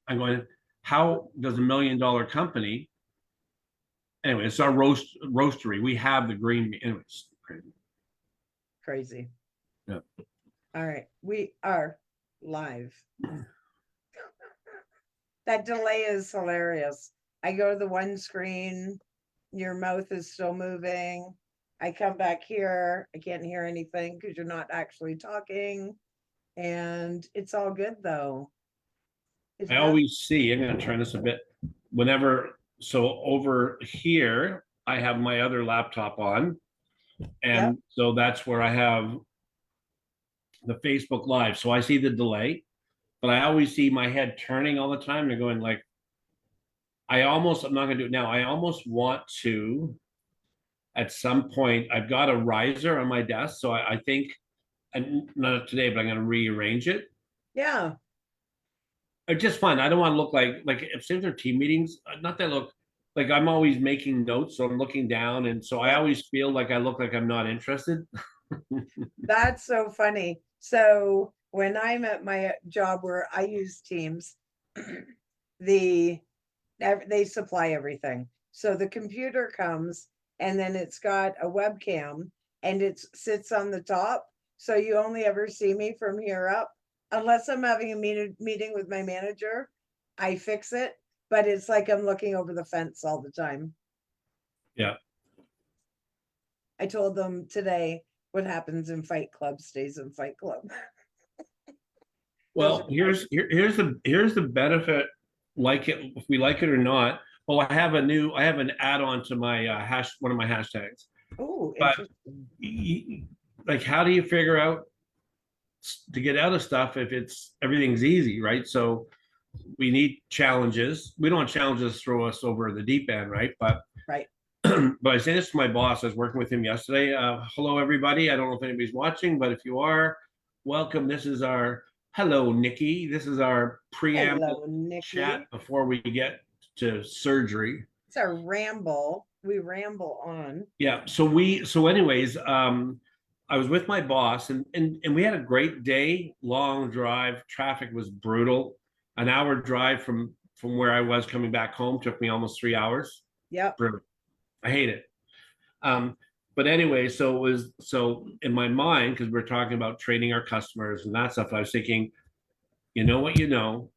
I'm going, how does $1 million company? Anyway, it's our roastery. We have the green. Anyways, crazy. Crazy. Yeah. All right, we are live. That delay is hilarious. I go to the one screen, your mouth is still moving. I come back here, I can't hear anything because you're not actually talking. And it's all good though. I always see, I'm gonna turn this a bit, so over here, I have my other laptop on. And so that's where I have the Facebook Live. So I see the delay, but I always see my head turning all the time. They're going like, I'm not gonna do it now. I almost want to, at some point, I've got a riser on my desk. So I think, and not today, but I'm gonna rearrange it. Yeah. It's just fun. I don't want to look like if since they're team meetings, not that I look like I'm always making notes, so I'm looking down, and so I always feel like I look like I'm not interested. That's so funny. So when I'm at my job where I use Teams, they supply everything. So the computer comes and then it's got a webcam and it sits on the top. So you only ever see me from here up, unless I'm having a meeting with my manager. I fix it, but it's like I'm looking over the fence all the time. Yeah. I told them today, what happens in Fight Club stays in Fight Club. Well, here's the benefit, like it if we like it or not. Oh, I have an add-on to my one of my hashtags. Oh, But interesting. like, how do you figure out to get out of stuff if everything's easy, right? So we need challenges. We don't want challenges to throw us over the deep end, right? But Right. but I say this to my boss. I was working with him yesterday. Hello, everybody. I don't know if anybody's watching, but if you are, welcome. This is our hello, Nikki. This is our preamble chat before we get to surgery. It's our ramble. We ramble on. Yeah. So anyways, I was with my boss and we had a great day, long drive. Traffic was brutal. An hour drive from where I was coming back home took me almost 3 hours. Yep. Brutal. I hate it. But anyway, so in my mind, because we're talking about training our customers and that stuff, I was thinking, you know what you know,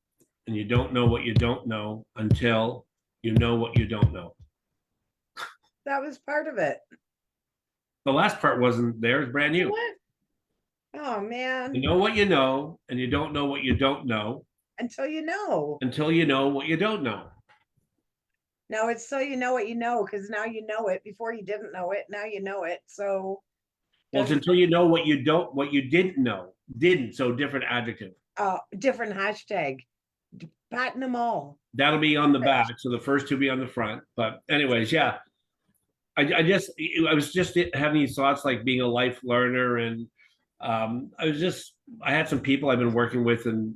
and you don't know what you don't know until you know what you don't know. That was part of it. The last part wasn't there, it's brand new. What? Oh man. You know what you know, and you don't know what you don't know. Until you know. Until you know what you don't know. No, it's so you know what you know, because now you know it. Before you didn't know it, now you know it. So well, it's until you know what you didn't know. Didn't, so different adjective. Different hashtag. Patent them all. That'll be on the back, so the first two be on the front. But anyways, yeah. I was just having these thoughts like being a life learner, and I had some people I've been working with and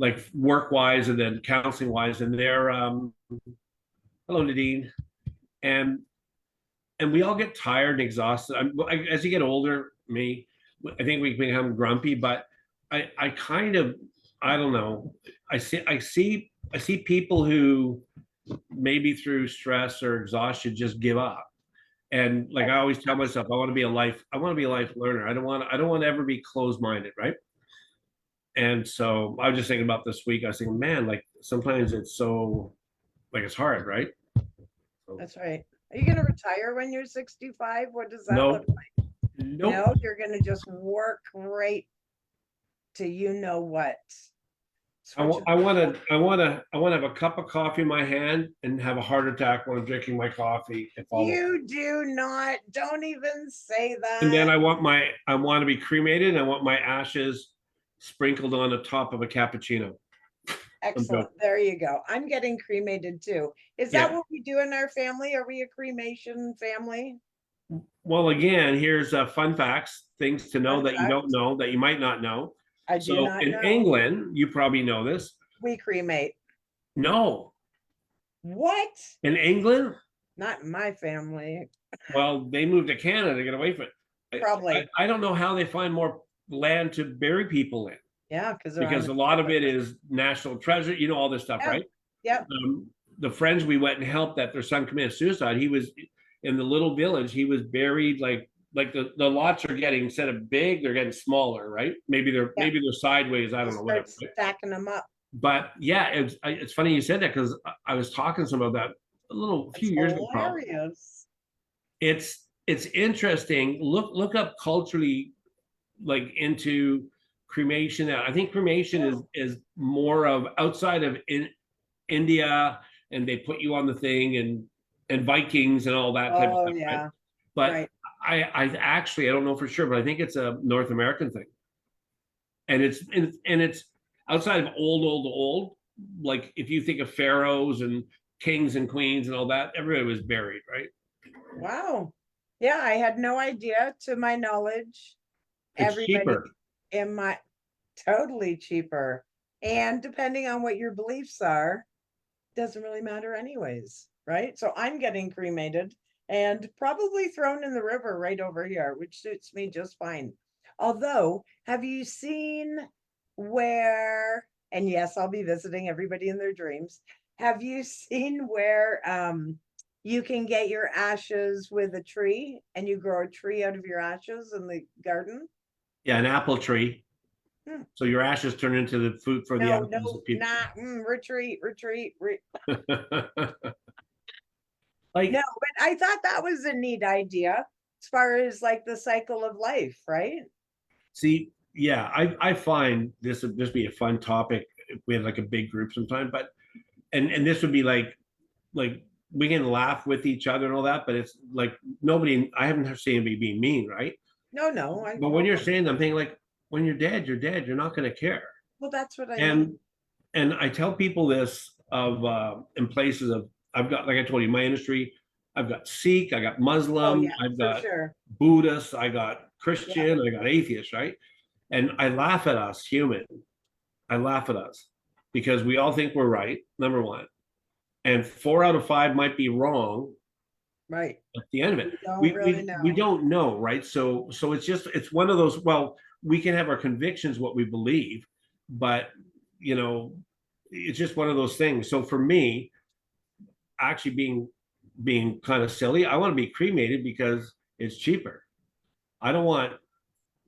like work wise and then counseling wise, and they're hello Nadine, and we all get tired and exhausted. As you get older, I think we become grumpy, but I kind of, I don't know. I see people who maybe through stress or exhaustion just give up. And like I always tell myself, I want to be a life learner. I don't want to ever be closed-minded, right? And so I was just thinking about this week. I was thinking, man, like sometimes it's so like it's hard, right? So, that's right. Are you going to retire when you're 65? What does that look like? Nope. No, you're going to just work right to you know what. I want to have a cup of coffee in my hand and have a heart attack when I'm drinking my coffee. You do not. Don't even say that. And then I want to be cremated. And I want my ashes sprinkled on the top of a cappuccino. Excellent. There you go. I'm getting cremated too. Is that what we do in our family? Are we a cremation family? Well, again, here's fun facts, things to know that you don't know, that you might not know. I do not know. In England, you probably know this. We cremate. No. What? In England? Not in my family. Well, they moved to Canada to get away from it. Probably. I don't know how they find more land to bury people in. Yeah, because because a lot of it is national treasure, all this stuff, Yeah, right? yeah. The friends we went and helped that their son committed suicide, he was in the little village, he was buried like the lots are getting, instead of big, they're getting smaller, right? Yeah. Maybe they're sideways, I don't know, whatever. Start stacking them up. But yeah, it's funny you said that, because I was talking to someone about that a few It's years ago, probably. hilarious. It's interesting. Look up culturally, like, into cremation. I think cremation is more of outside of India, and they put you on the thing, and Vikings and all that type of Oh, stuff, right? yeah, But right. I actually, I don't know for sure, but I think it's a North American thing, and it's outside of old. Like, if you think of pharaohs and kings and queens and all that, everybody was buried, right? Wow. Yeah, I had no idea. To my knowledge, It's everybody cheaper. in my totally cheaper. And depending on what your beliefs are, doesn't really matter anyways, right? So I'm getting cremated and probably thrown in the river right over here, which suits me just fine. Although, have you seen where, and yes, I'll be visiting everybody in their dreams. Have you seen where you can get your ashes with a tree and you grow a tree out of your ashes in the garden? Yeah, an apple tree. Hmm. So your ashes turn into the food for the No, apples no, of people. not retreat, retreat. Like, No, but I thought that was a neat idea as far as like the cycle of life, right? see, yeah, I find this be a fun topic if we had like a big group sometime, but and this would be like we can laugh with each other and all that, but it's like nobody. I haven't seen anybody being mean, right? No, no, I But when you're welcome. saying, I'm thinking, like, when you're dead, you're dead. You're not going to care. Well, that's what I And mean. and I tell people this of in places of, I've got, like I told you, my industry. I've got Sikh, I got Oh Muslim, yeah, I've for got sure. Buddhist, I got Yeah, Christian, I got atheist, right? And I laugh at us human. I laugh at us because we all think we're right, number one. And 4 out of 5 might be wrong right. at the end of it. We don't We really we we know. don't know, right? So it's one of those, well, we can have our convictions, what we believe, but you know, it's just one of those things. So for me, actually being kind of silly, I want to be cremated because it's cheaper. I don't want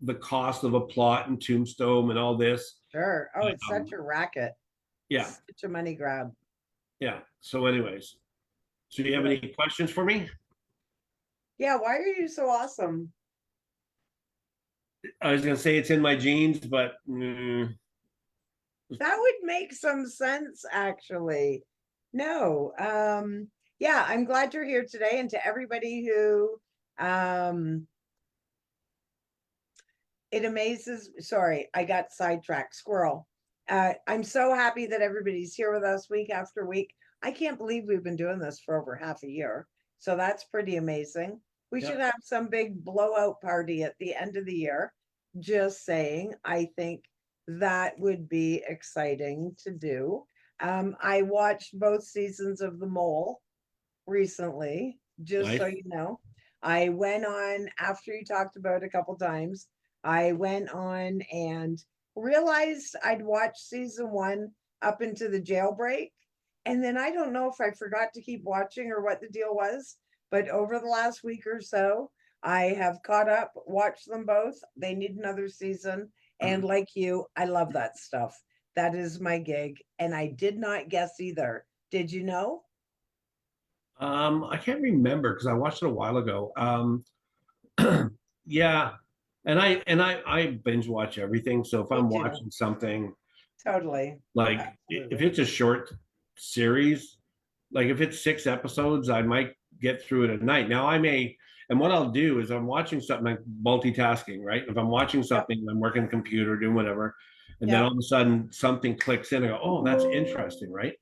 the cost of a plot and tombstone and all this. Sure. Oh, it's Um, such a racket. yeah, Such a money grab. yeah. So, anyways, so do you have any Right. questions for me? Yeah, why are you so awesome? I was gonna say it's in my genes, but That would make some sense, actually. No, yeah, I'm glad you're here today, and to everybody who it amazes, sorry, I got sidetracked, squirrel. I'm so happy that everybody's here with us week after week. I can't believe we've been doing this for over half a year. So that's pretty amazing. We yeah. should have some big blowout party at the end of the year. Just saying, I think that would be exciting to do. I watched both seasons of The Mole recently, just so Nice. you know. I went on after you talked about it a couple times. I went on and realized I'd watched season one up into the jailbreak. And then I don't know if I forgot to keep watching or what the deal was, but over the last week or so, I have caught up, watched them both. They need another season. And like you, I love that stuff. That is my gig. And I did not guess either. Did you know? I can't remember because I watched it a while ago. Yeah, and I binge watch everything. So if Me I'm too. watching something, Totally. like, if Absolutely. it's a short series, like if it's 6 episodes, I might get through it at night. Now I may, and what I'll do is I'm watching something, like multitasking, right? If I'm watching Yep. something, I'm working the computer, doing whatever, and then Yep. all of a sudden something clicks in. I go, oh, that's interesting, right?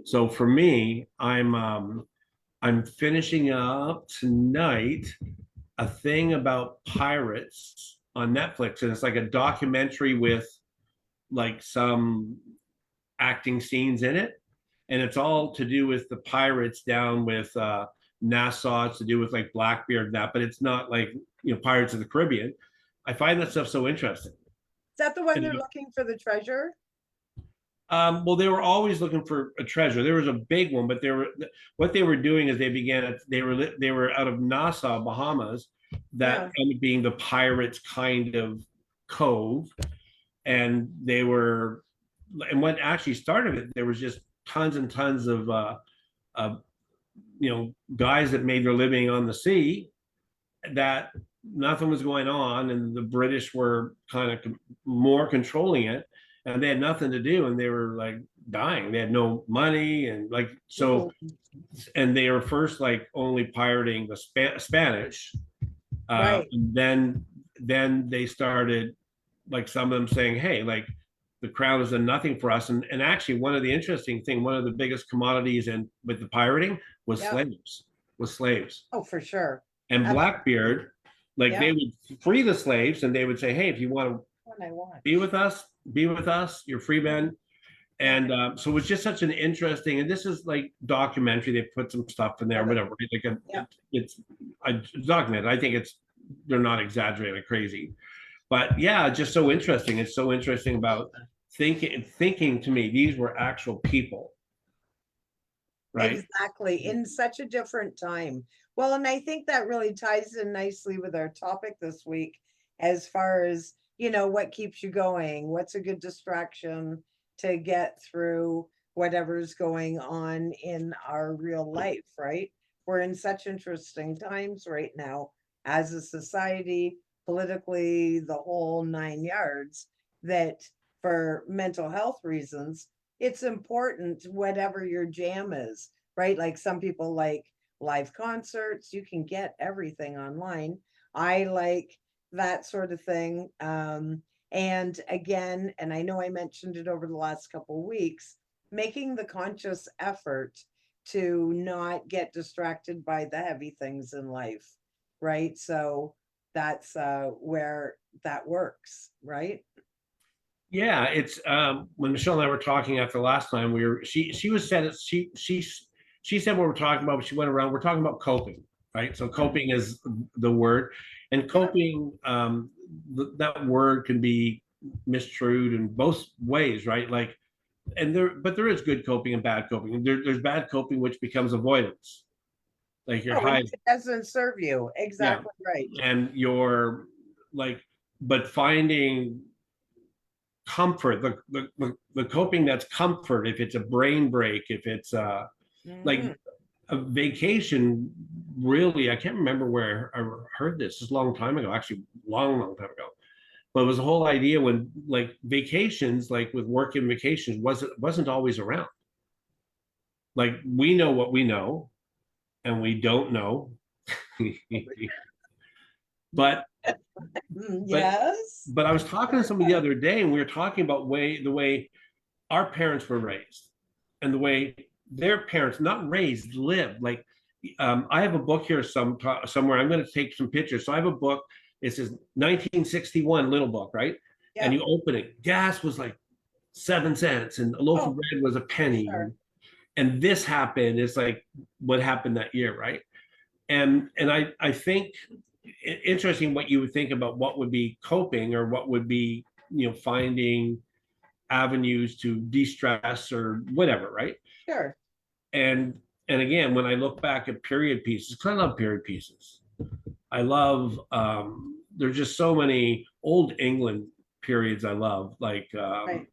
So for me, I'm finishing up tonight a thing about pirates on Netflix, and it's like a documentary with like some acting scenes in it, and it's all to do with the pirates down with Nassau. It's to do with like Blackbeard and that, but it's not like Pirates of the Caribbean. I find that stuff so interesting. that the one And they're looking for the treasure? Well, they were always looking for a treasure. There was a big one, but what they were doing is they were out of Nassau, Bahamas, that Yeah. ended up being the pirates kind of cove, and and what actually started it, there was just tons and tons of guys that made their living on the sea, that nothing was going on, and the British were kind of more controlling it, and they had nothing to do, and they were like dying. They had no money, and like so, Ooh, and they were first like only pirating the Spanish, right. and then they started, like some of them saying, "Hey, like the crown is a nothing for us." And actually, one of the biggest commodities in with the pirating was Yeah. slaves. Oh, for sure. And Absolutely. Blackbeard, like Yeah. they would free the slaves, and they would say, "Hey, if you want to What I want. be with us, you're free men." Yeah. And so it was just such an interesting, and this is like documentary. They put some stuff in there, Love it. whatever. Like Yeah. it's a document. I think they're not exaggerating like crazy, but yeah, just so interesting. It's so interesting about thinking to me, these were actual people, right? Exactly, in such a different time. Well, and I think that really ties in nicely with our topic this week, as far as, what keeps you going, what's a good distraction to get through whatever's going on in our real life, right? We're in such interesting times right now as a society, politically, the whole 9 yards, that for mental health reasons, it's important whatever your jam is, right? Like some people like live concerts, you can get everything online. I like that sort of thing. And again, and I know I mentioned it over the last couple of weeks, making the conscious effort to not get distracted by the heavy things in life, right? So that's where that works, right? Yeah, it's when Michelle and I were talking after last time, she was said it she said what we're talking about, but she went around, we're talking about coping, right? So coping is the word, and Yeah. coping, that word can be mistrued in both ways, right? Like, but there is good coping and bad coping. There's bad coping, which becomes avoidance, like your Oh, and high, if it doesn't serve you, yeah, exactly right. and your like, but finding comfort, the coping that's comfort, if it's a brain break, if it's like Mhm. a vacation, really, I can't remember where I heard this a long time ago, actually long time ago, but it was the whole idea when like vacations, like with work and vacations, wasn't always around. Like we know what we know, and we don't know. but but Yes. but I was talking to somebody the other day, and we were talking about the way our parents were raised, and the way their parents, not raised, lived. Like, I have a book here somewhere. I'm going to take some pictures. So I have a book. It says 1961, little book, right? And Yeah. you open it. Gas was like 7 cents, and a loaf of Oh, bread was a for penny. sure. And this happened. It's like what happened that year, right? And I think interesting what you would think about what would be coping, or what would be finding avenues to de-stress or whatever, right? Sure. And and again, when I look back at period pieces, because I love period pieces, I love there's just so many old England periods I love, like Right.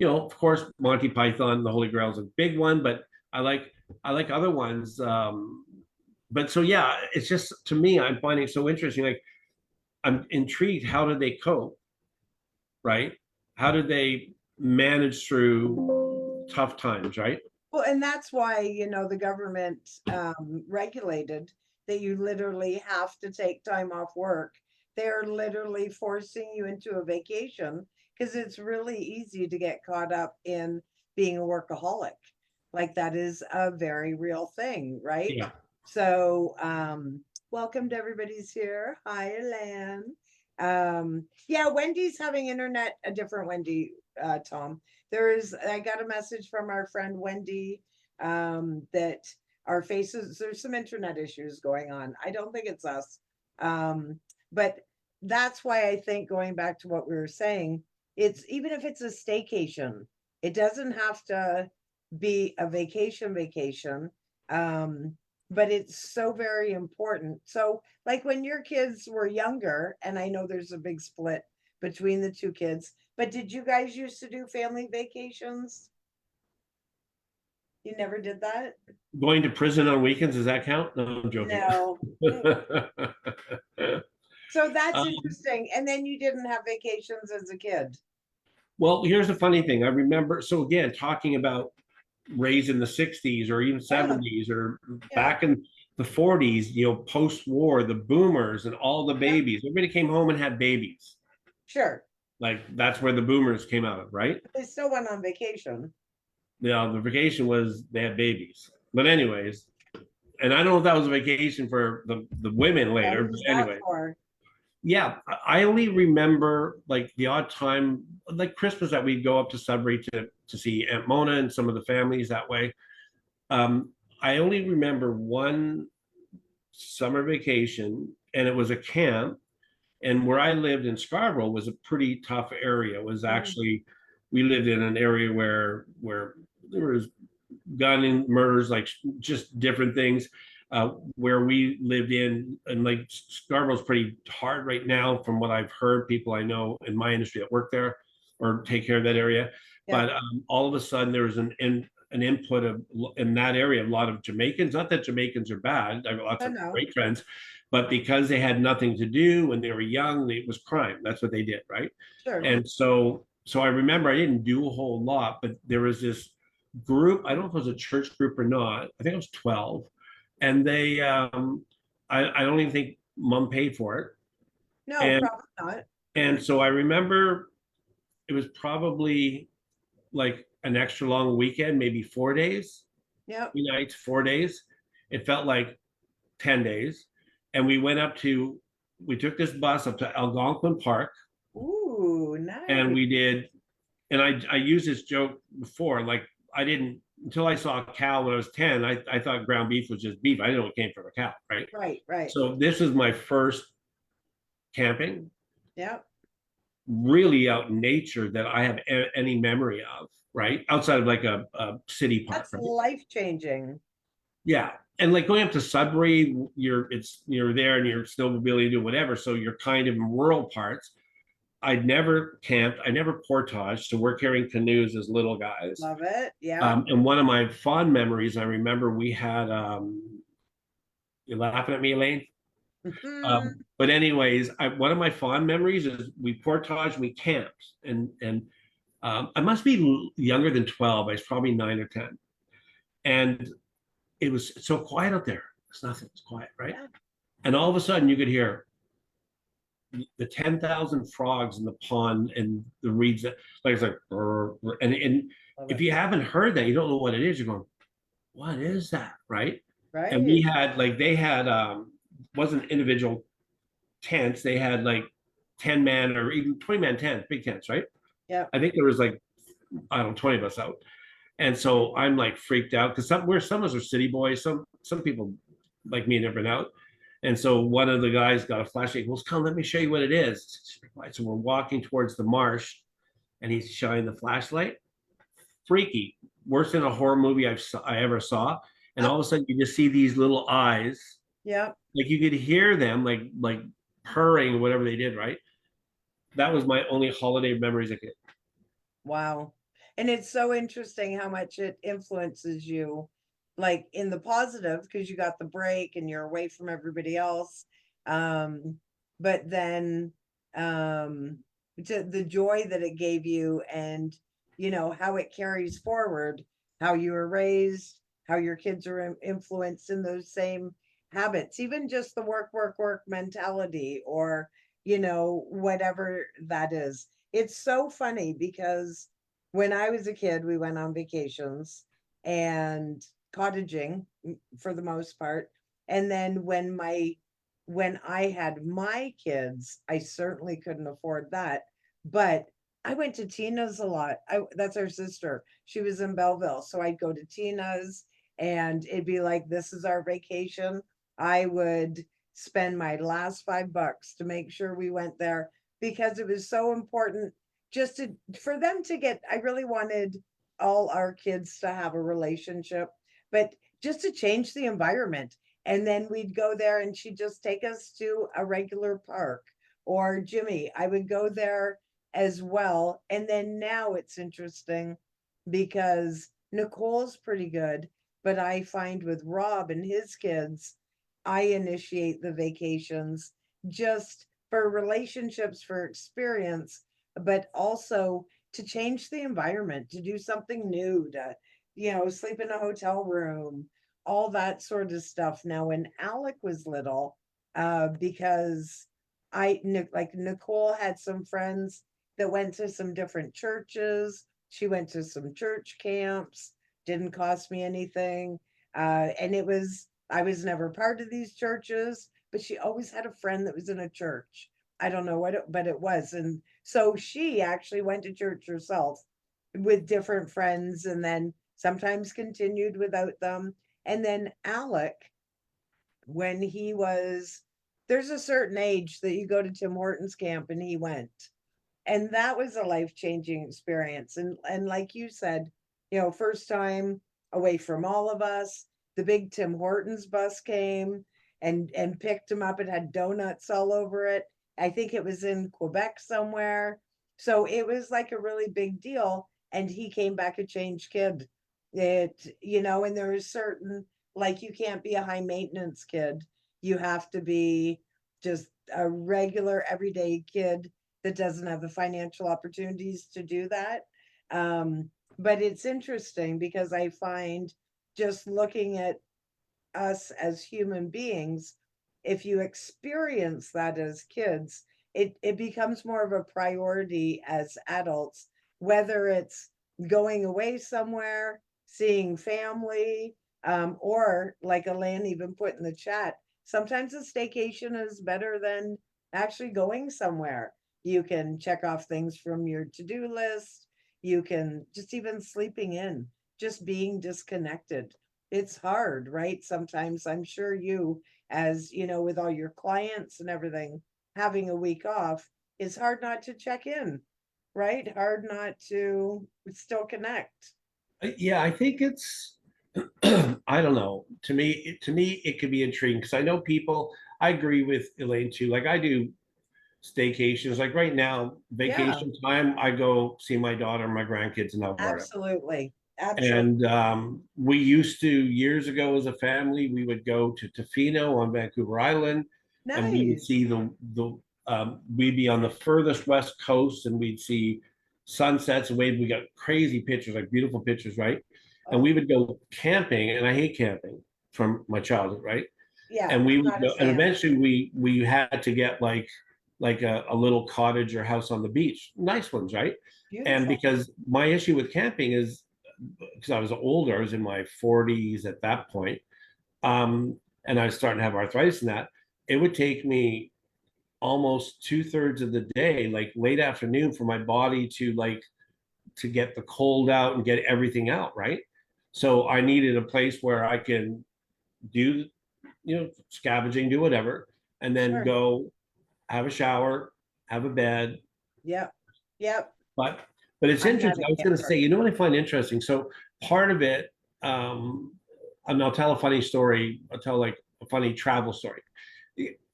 of course Monty Python, The Holy Grail is a big one, but I like I like other ones. But so yeah, it's just, to me, I'm finding it so interesting. Like, I'm intrigued. How did they cope? Right? How did they manage through tough times? Right? Well, and that's why, the government regulated that you literally have to take time off work. They're literally forcing you into a vacation because it's really easy to get caught up in being a workaholic. Like that is a very real thing, right? Yeah. So, welcome to everybody's here. Hi, Lan. Yeah, Wendy's having internet, a different Wendy, Tom. I got a message from our friend Wendy, that our faces, there's some internet issues going on. I don't think it's us. But that's why I think, going back to what we were saying, it's, even if it's a staycation, it doesn't have to be a vacation. Um, but it's so very important. So like when your kids were younger, and I know there's a big split between the two kids, but did you guys used to do family vacations? You never did that? Going to prison on weekends, does that count? No, I'm joking. No. So that's Um, interesting. And then you didn't have vacations as a kid. well, here's the funny thing. I remember, so again, talking about raised in the 60s or even Yeah, 70s or yeah, back in the 40s, post-war, the boomers and all the yeah, babies, everybody came home and had babies. sure. Like that's where the boomers came out of, right? They still went on vacation. The vacation was they had babies. But anyways, and I don't know if that was a vacation for the women What later, but was that anyway, for? yeah, I only remember like the odd time, like Christmas, that we'd go up to Sudbury to see Aunt Mona and some of the families that way. Um, I only remember one summer vacation, and it was a camp. And where I lived in Scarborough was a pretty tough area. It was Mm, actually, we lived in an area where there was gun and murders, like just different things. Where we lived in, and like Scarborough's pretty hard right now, from what I've heard. People I know in my industry that work there or take care of that area, yeah, but all of a sudden there was an input of in that area a lot of Jamaicans. Not that Jamaicans are bad. I have lots I of know. great friends, but because they had nothing to do when they were young, it was crime. That's what they did, right? Sure. And so I remember I didn't do a whole lot, but there was this group. I don't know if it was a church group or not. I think it was 12, and they I don't even think mom paid for it. No, And probably not. so I remember it was probably like an extra long weekend, maybe 4 days, Yep. 3 nights, 4 days. It felt like 10 days. And we took this bus up to Algonquin Park, Ooh, and nice. we did, and I used this joke before, like I didn't, until I saw a cow when I was 10, I thought ground beef was just beef. I didn't know it came from a cow, right? Right, right. So this was my first camping, Yep. really out in nature, that I have any memory of, right? Outside of like a city park, That's right? life changing. Yeah. And like going up to Sudbury, you're there and you're snowmobiling, do whatever. So you're kind of in rural parts. I'd never camped, I never portaged, so we're carrying canoes as little guys. Love it. Yep. And one of my fond memories, I remember we had, you're laughing at me, Elaine. Mhm. But anyways, one of my fond memories is we portaged, we camped, and I must be younger than 12. I was probably 9 or 10, and it was so quiet out there. It's nothing. It's quiet, right? Yeah. And all of a sudden, you could hear the 10,000 frogs in the pond and the reeds that, like, it's like brr, brr. And Love if it. you haven't heard that, you don't know what it is. You're going, what is that, right? And we Right. had, like, they had wasn't individual tents. They had like 10-man or even 20-man tents, big tents, right? Yep. I think there was like, I don't know, 20 of us out. And so I'm like freaked out because some of us are city boys. Some people like me never been out. And so one of the guys got a flashlight. He goes, "Come, let me show you what it is." So we're walking towards the marsh, and he's shining the flashlight. Freaky, worse than a horror movie I ever saw. And all of a sudden, you just see these little eyes, Yep. like you could hear them, like purring, whatever they did. Right. That was my only holiday memories I could. Wow. And it's so interesting how much it influences you, like in the positive, because you got the break and you're away from everybody else. Um, but then um to the joy that it gave you, and how it carries forward, how you were raised, how your kids are influenced in those same habits, even just the work, work, work mentality, or whatever that is. It's so funny because when I was a kid, we went on vacations and cottaging, for the most part. And then when I had my kids, I certainly couldn't afford that. But I went to Tina's a lot. That's our sister. She was in Belleville. So I'd go to Tina's and it'd be like, this is our vacation. I would spend my last $5 to make sure we went there because it was so important just for them to get, I really wanted all our kids to have a relationship, but just to change the environment. And then we'd go there and she'd just take us to a regular park. Or Jimmy, I would go there as well. And then now it's interesting because Nicole's pretty good, but I find with Rob and his kids, I initiate the vacations just for relationships, for experience, but also to change the environment, to do something new, to, sleep in a hotel room, all that sort of stuff. Now, when Alec was little, because like Nicole had some friends that went to some different churches. She went to some church camps, didn't cost me anything. And I was never part of these churches, but she always had a friend that was in a church. I don't know but it was. And so she actually went to church herself with different friends and then sometimes continued without them. And then Alec, when there's a certain age that you go to Tim Hortons camp and he went. And that was a life-changing experience. And like you said, first time away from all of us, the big Tim Hortons bus came and picked him up. It had donuts all over it. I think it was in Quebec somewhere. So it was like a really big deal. And he came back a changed kid. And there is certain, like, you can't be a high maintenance kid. You have to be just a regular everyday kid that doesn't have the financial opportunities to do that. But it's interesting because I find just looking at us as human beings, if you experience that as kids, it becomes more of a priority as adults, whether it's going away somewhere, seeing family, or like Elaine even put in the chat, sometimes a staycation is better than actually going somewhere. You can check off things from your to-do list. You can just even sleeping in, just being disconnected. It's hard, right? Sometimes I'm sure you, as with all your clients and everything, having a week off, it's hard not to check in, right? Hard not to still connect. Yeah, I think it's I don't know. To me, it could be intriguing because I know people. I agree with Elaine too. Like I do staycations. Like right now, Yeah, vacation time, I go see my daughter and my grandkids in Alberta. absolutely. Absolutely. And we used to years ago as a family, we would go to Tofino on Vancouver Island, and we would Nice. see we'd be on the furthest west coast, and we'd see sunsets. And we got crazy pictures, like beautiful pictures, right? And Oh, we would go camping, and I hate camping from my childhood, right? yeah, And we I'm would not a go, and fan. eventually we had to get like a little cottage or house on the beach, nice ones, right? And Beautiful. because my issue with camping is because I was older, I was in my 40s at that point, and I was starting to have arthritis and that, it would take me almost 2/3 of the day, like late afternoon, for my body to get the cold out and get everything out, right? So I needed a place where I can do, scavenging, do whatever, and then Sure. go have a shower, have a bed. Yep. Yep. But but it's I'm not interesting. a I was going to camper. say, what I find interesting. So part of it, um, and I'll tell a funny story. I'll tell like a funny travel story.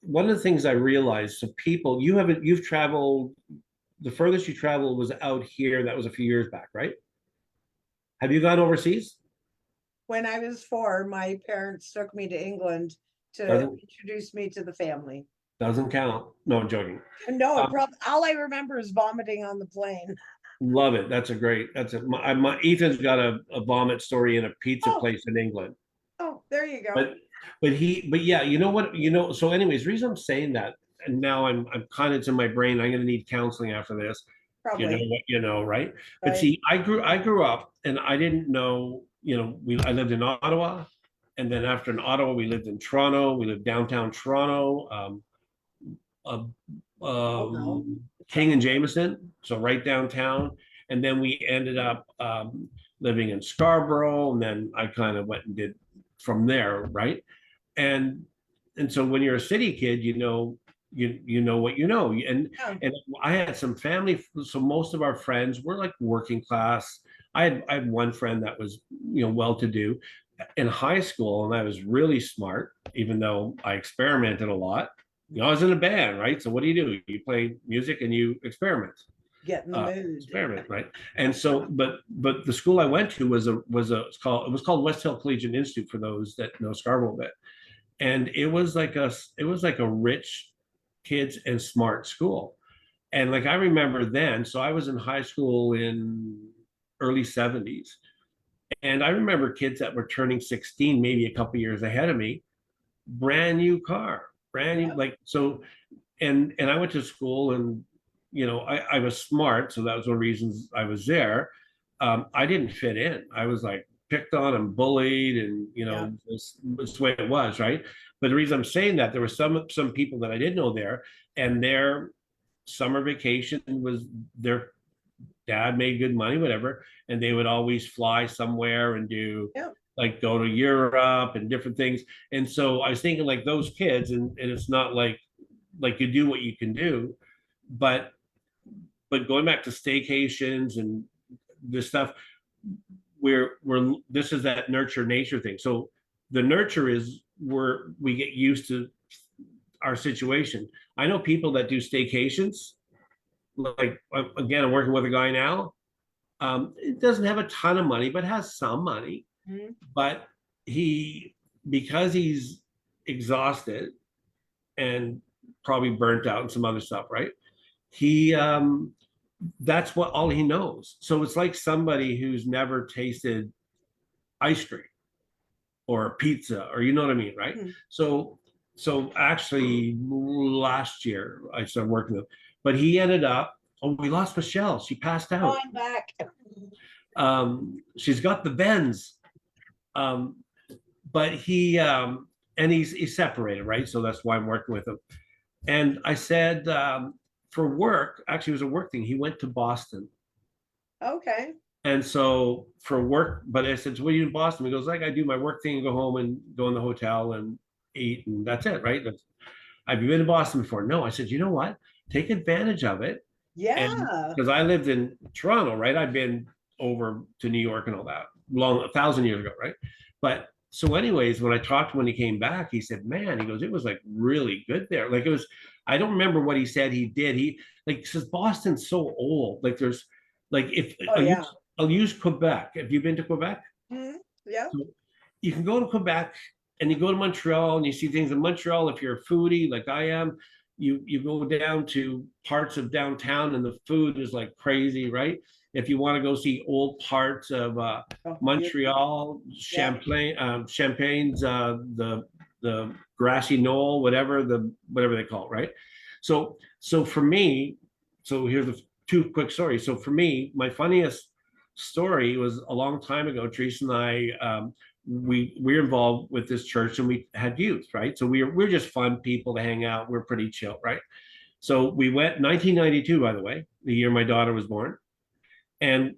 One of the things I realized, so people, you've traveled. The furthest you traveled was out here. That was a few years back, right? Have you gone overseas? When I was 4, my parents took me to England to Doesn't introduce me to the family. doesn't count. No, I'm joking. No, Um, all I remember is vomiting on the plane. Love it. That's a Ethan's got a vomit story in a pizza Oh, place in England. oh, there you go. But but yeah, you know what, so anyways, the reason I'm saying that, and now I'm kind of, it's in my brain, I'm gonna need counseling after this. You know Probably, what, right? But right? see, I grew up and I didn't know, I lived in Ottawa, and then after in Ottawa, we lived in Toronto, we lived downtown Toronto, uh, Oh no. King and Jameson, so right downtown. And then we ended up living in Scarborough, and then I kind of went and did from there, right? And and so when you're a city kid, you know what you know. Yeah. And I had some family, so most of our friends were like working class. I had one friend that was, well-to-do in high school, and I was really smart, even though I experimented a lot. I was in a band, right? So what do? You play music and you experiment. Get in the mood. Experiment, right? And so, but the school I went to it was called West Hill Collegiate Institute, for those that know Scarborough a bit. And it was like a rich kids and smart school. And like I remember then, so I was in high school in early 70s. And I remember kids that were turning 16, maybe a couple years ahead of me, brand new car, brand new, Yeah. like so. And I went to school, and I was smart, so that was one of the reasons I was there. I didn't fit in. I was like picked on and bullied, and Yeah. it's the way it was, right? But the reason I'm saying that, there were some people that I did know there, and their summer vacation was their dad made good money, whatever, and they would always fly somewhere and do Yeah. like go to Europe and different things. And so I was thinking like those kids, and it's not like you do what you can do, but going back to staycations and this stuff, we're this is that nurture nature thing. So the nurture is where we get used to our situation. I know people that do staycations, like again, I'm working with a guy now. It doesn't have a ton of money, but has some money. Mhm. But because he's exhausted and probably burnt out and some other stuff, right? He That's what all he knows. So it's like somebody who's never tasted ice cream or pizza, or you know what I mean, right? Hmm. So actually last year I started working with him, but he ended up, oh, we lost Michelle. She passed Oh, out. I'm back. She's got the bends. Um, but and he's separated, right? So that's why I'm working with him. And I said, for work, actually, it was a work thing. He went to Boston. Okay. And so for work, but I said, so what do you do in Boston? He goes, like, I do my work thing and go home and go in the hotel and eat, and that's it, right? Have you been to Boston before? No. I said, you know what? Take advantage of it. And Yeah. because I lived in Toronto, right? I've been over to New York and all that 1,000 years ago, right? But so, anyways, when I talked to him when he came back, he said, "Man," he goes, "it was like really good there. Like it was." I don't remember what he said he did. He like says Boston's so old. Like there's like if Oh, yeah. I'll use Quebec. Have you been to Quebec? Mhm. Yeah. So you can go to Quebec and you go to Montreal and you see things in Montreal. If you're a foodie like I am, you go down to parts of downtown and the food is like crazy, right? If you want to go see old parts of Oh, beautiful. Montreal, Yeah. Champagne's the grassy knoll, whatever they call it, right? So for me, so here's the two quick stories. So for me, my funniest story was a long time ago. Teresa and I, we're involved with this church, and we had youth, right? So we're just fun people to hang out. We're pretty chill, right? So we went 1992, by the way, the year my daughter was born, and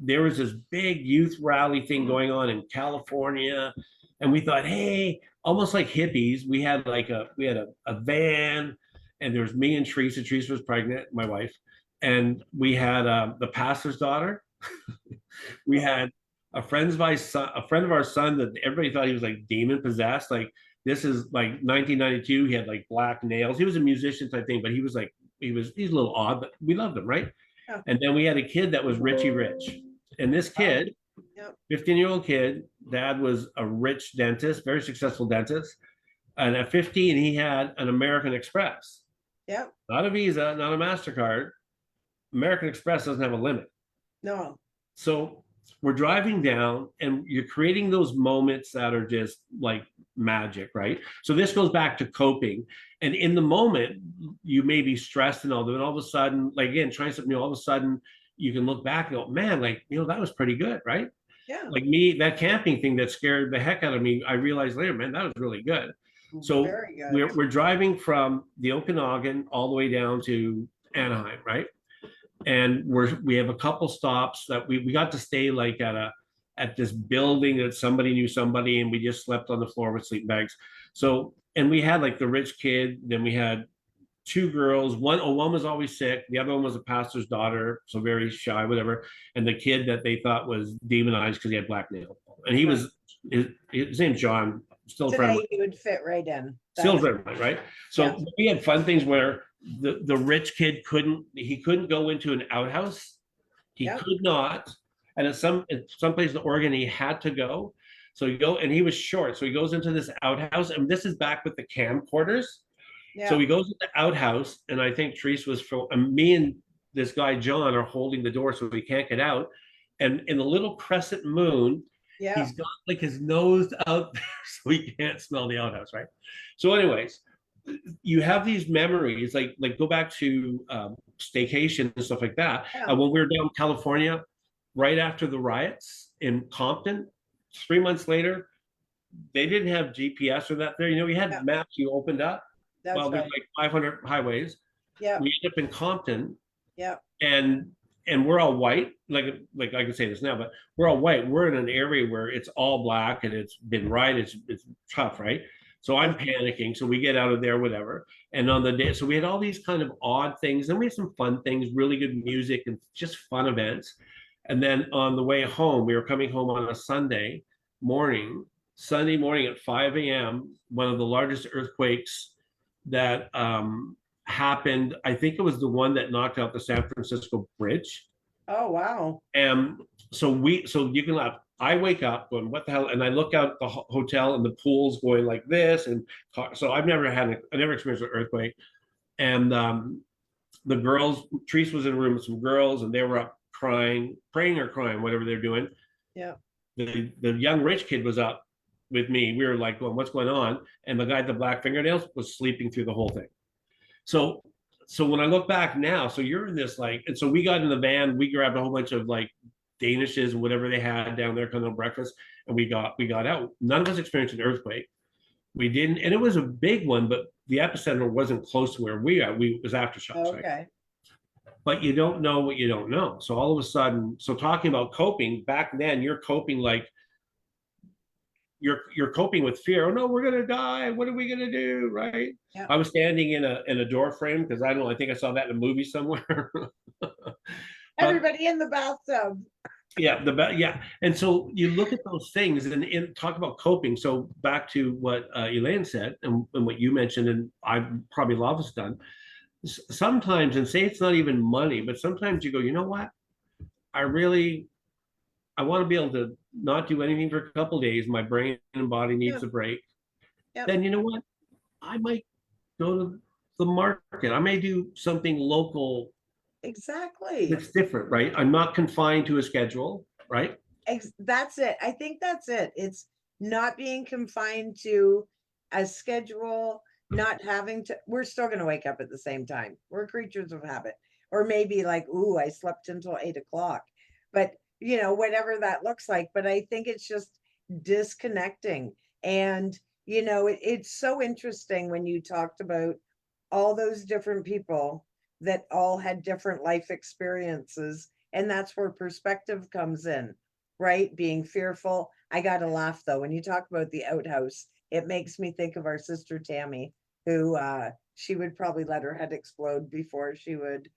there was this big youth rally thing going on in California, and we thought, hey, almost like hippies. We had a van, and there was me and Teresa. Teresa was pregnant, my wife, and we had the pastor's daughter. We had a friend of our son that everybody thought he was like demon possessed. Like this is like 1992. He had like black nails. He was a musician type thing, but he's a little odd, but we loved him, right? Yeah. And then we had a kid that was Richie Rich, and this kid, Yep. 15-year-old kid, dad was a rich dentist, very successful dentist, and at 15 he had an American Express, Yep. not a Visa, not a MasterCard. American Express doesn't have a limit. No. So we're driving down and you're creating those moments that are just like magic, right? So this goes back to coping. And in the moment, you may be stressed and all that, and all of a sudden, like again, trying something new, all of a sudden you can look back and go, man, like, that was pretty good, right? Yeah. Like me, that camping thing that scared the heck out of me, I realized later, man, that was really good. So Very good. we're driving from the Okanagan all the way down to Anaheim, right? And we have a couple stops that we got to stay like at this building that somebody knew somebody, and we just slept on the floor with sleeping bags. So and we had like the rich kid, then we had two girls. One was always sick. The other one was a pastor's daughter, so very shy, whatever. And the kid that they thought was demonized because he had black nails. And he Right. was his name's John, still a friend of mine. Today you would fit right in. Still a That's, friend of mine, right? So yeah, we had fun things where the rich kid couldn't go into an outhouse. He Yep. could not. And at some place in Oregon, he had to go. So he go and he was short. So he goes into this outhouse, and this is back with the camcorders. So yeah, he goes to the outhouse, and I think Therese was for me and this guy John are holding the door so he can't get out. And in the little crescent moon, yeah. he's got like his nose out there so he can't smell the outhouse, right? So, anyways, you have these memories, like go back to staycation and stuff like that. Yeah. When we were down in California, right after the riots in Compton, 3 months later, they didn't have GPS or that there. You know, we had Yeah. maps you opened up. That's Well, there's right. like 500 highways. Yeah, We end up in Compton, yeah, and we're all white. Like I can say this now, but we're all white. We're in an area where it's all black and it's been right. It's tough, right? So I'm panicking. So we get out of there, whatever. And on the day, so we had all these kind of odd things. Then we had some fun things, really good music, and just fun events. And then on the way home, we were coming home on a Sunday morning at 5 a.m., one of the largest earthquakes that happened. I think it was the one that knocked out the San Francisco Bridge. oh, wow. And so you can laugh. I wake up going, what the hell? And I look out the hotel, and the pool's going like this. And so I never experienced an earthquake. And the girls, Therese was in a room with some girls, and they were up crying, praying or crying, whatever they're doing. Yeah, The young rich kid was up with me. We were like, going, what's going on? And the guy with the black fingernails was sleeping through the whole thing. So when I look back now, so you're in this like, and so we got in the van, we grabbed a whole bunch of like Danishes and whatever they had down there, kind of breakfast, and we got out. None of us experienced an earthquake. We didn't, and it was a big one, but the epicenter wasn't close to where we are. It was aftershocks, right? okay. But you don't know what you don't know. So all of a sudden, so talking about coping, back then you're coping like you're coping with fear. Oh no, we're gonna die. What are we gonna do? Right? Yeah. I was standing in a door frame because I don't know. I think I saw that in a movie somewhere. Everybody in the bathtub. Yeah, yeah. And so you look at those things and talk about coping. So back to what Elaine said and what you mentioned, and I probably a lot of us done. Sometimes, and say it's not even money, but sometimes you go, you know what? I really I want to be able to not do anything for a couple days. My brain and body needs Yeah. a break. Yep. Then you know what? I might go to the market. I may do something local Exactly. that's different, right? I'm not confined to a schedule, right? That's it. I think that's it. It's not being confined to a schedule, not having to, we're still going to wake up at the same time. We're creatures of habit. Or maybe like, ooh, I slept until 8 o'clock. But, you know, whatever that looks like. But I think it's just disconnecting. And, you know, it's so interesting when you talked about all those different people that all had different life experiences. And that's where perspective comes in, right? Being fearful. I got to laugh though. When you talk about the outhouse, it makes me think of our sister Tammy, who she would probably let her head explode before she would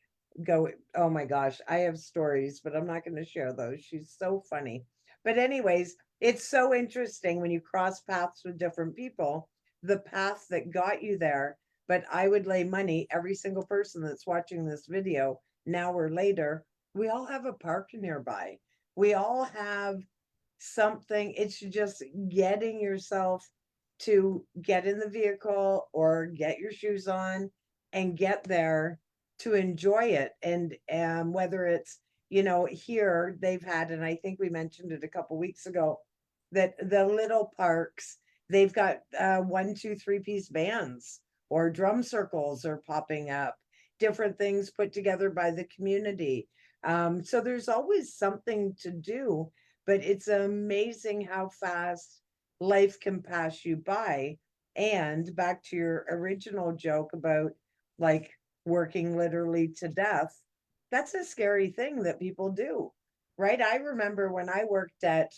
go. Oh my gosh, I have stories, but I'm not going to share those. She's so funny. But, anyways, it's so interesting when you cross paths with different people, the path that got you there. But I would lay money, every single person that's watching this video, now or later, we all have a park nearby. We all have something. It's just getting yourself to get in the vehicle or get your shoes on and get there to enjoy it. And whether it's, you know, here they've had, and I think we mentioned it a couple weeks ago, that the little parks, they've got 1, 2, 3 piece bands or drum circles are popping up, different things put together by the community. So there's always something to do, but it's amazing how fast life can pass you by. And back to your original joke about like working literally to death, that's a scary thing that people do, right? I remember when I worked at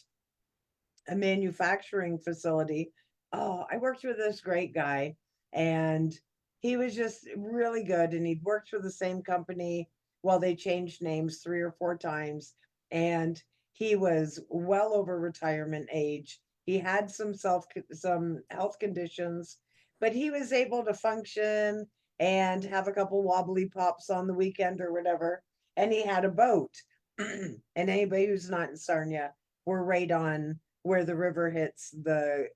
a manufacturing facility, Oh, I worked with this great guy, and he was just really good. And he'd worked for the same company. Well, they changed names 3 or 4 times, and he was well over retirement age. He had some health conditions, but he was able to function and have a couple wobbly pops on the weekend or whatever. And he had a boat. And anybody who's not in Sarnia, we're right on where the river hits the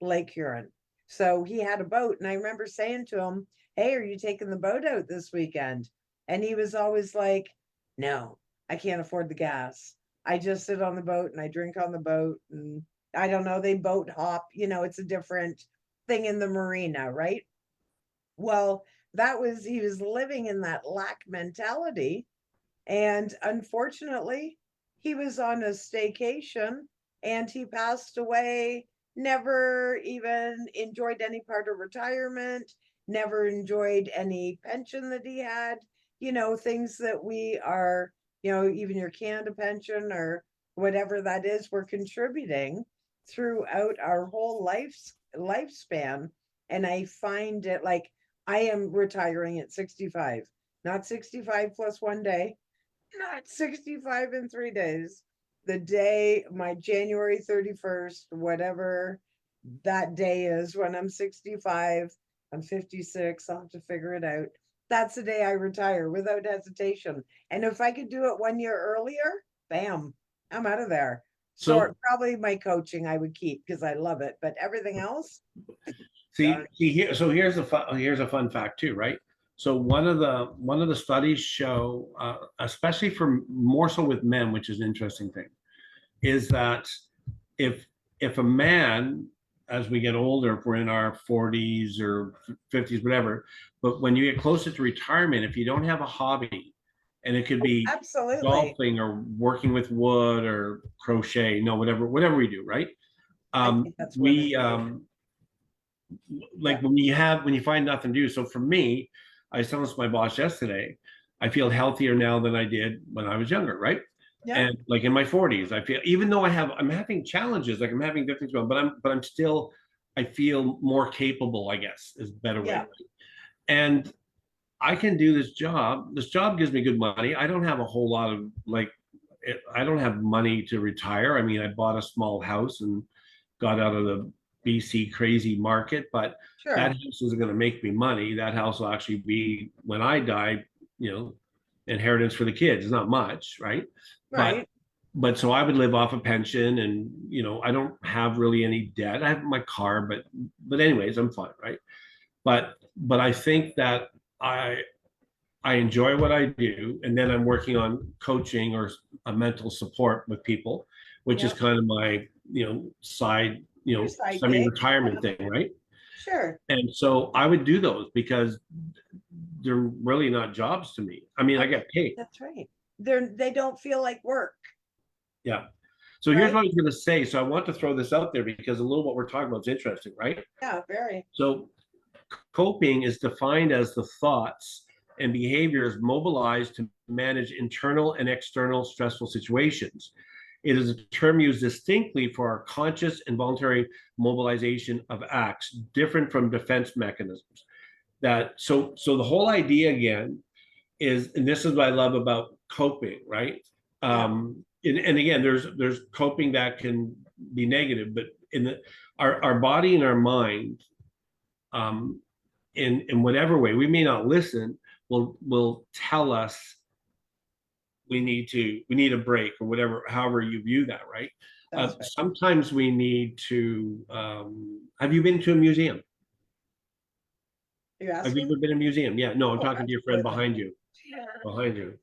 Lake Huron. So he had a boat, and I remember saying to him, "Hey, are you taking the boat out this weekend?" And he was always like, "No, I can't afford the gas. I just sit on the boat and I drink on the boat." And I don't know, they boat hop, it's a different thing in the marina, right? Well, he was living in that lack mentality. And unfortunately, he was on a staycation and he passed away, never even enjoyed any part of retirement, never enjoyed any pension that he had, things that we are, even your Canada pension or whatever that is, we're contributing throughout our whole lifespan. And I find it like I am retiring at 65, not 65 plus 1 day, not 65 in 3 days. The day, my January 31st, whatever that day is, when I'm 65, I'm 56, I'll have to figure it out. That's the day I retire without hesitation. And if I could do it 1 year earlier, bam, I'm out of there. So So probably my coaching I would keep because I love it, but everything else, see, done. here, so here's a fun fact too, right? So one of the studies show, especially for more so with men, which is an interesting thing, is that if a man, as we get older, if we're in our 40s or 50s, whatever, but when you get closer to retirement, if you don't have a hobby, and it could be Absolutely. golfing or working with wood or crochet, no, whatever we do, right? I think that's We wonderful. like Yeah. when you find nothing to do. So for me, I was telling this to my boss yesterday, I feel healthier now than I did when I was younger, right? Yeah. And like in my 40s, I feel, even though I'm having challenges, like I'm having different things going, but I'm still, I feel more capable, I guess, is a better way. Yeah. And I can do this job. This job gives me good money. I don't have a whole lot of like, I don't have money to retire. I mean, I bought a small house and got out of the BC crazy market, but that Sure. house isn't going to make me money. That house will actually be, when I die, you know, inheritance for the kids. It's not much, right? But Right. so I would live off a pension, and I don't have really any debt. I have my car, but anyways, I'm fine, right? But I think that I I enjoy what I do, and then I'm working on coaching or a mental support with people, which is Yeah. kind of my, side, Your side gig. semi-retirement Yeah. thing, right? Sure. And so I would do those because they're really not jobs to me. I mean, I Okay. get paid. That's right. They don't feel like work, Yeah. So here's right? what I was going to say. So I want to throw this out there because a little what we're talking about is interesting, right? Yeah, very. So coping is defined as the thoughts and behaviors mobilized to manage internal and external stressful situations. It is a term used distinctly for our conscious and voluntary mobilization of acts, different from defense mechanisms. So the whole idea again is, and this is what I love about coping, right? Yeah. And again, there's coping that can be negative, but in our body and our mind, um, in whatever way we may not listen, will tell us we need a break or whatever, however you view that, right? That's right. Sometimes we need to. Have you been to a museum? You're Have you asking? ever been to a museum? Yeah, no, I'm Oh, talking to your friend absolutely. behind you. Behind you.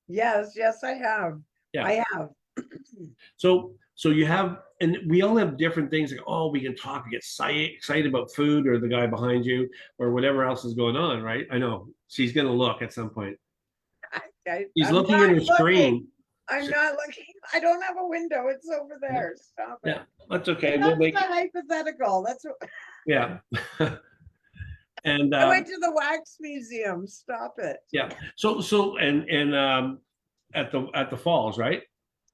Yes, yes, I have. Yeah. I have. So you have, and we all have different things. Like, oh, we can talk, we get excited about food, or the guy behind you, or whatever else is going on, right? I know. She's gonna look at some point. He's I'm looking at not her looking. screen. I'm not looking. I don't have a window. It's over Yeah, there. Stop it. yeah, that's And okay. We'll that's make a it. hypothetical. Yeah. And I went to the wax museum. Stop it. yeah. So at the falls, right?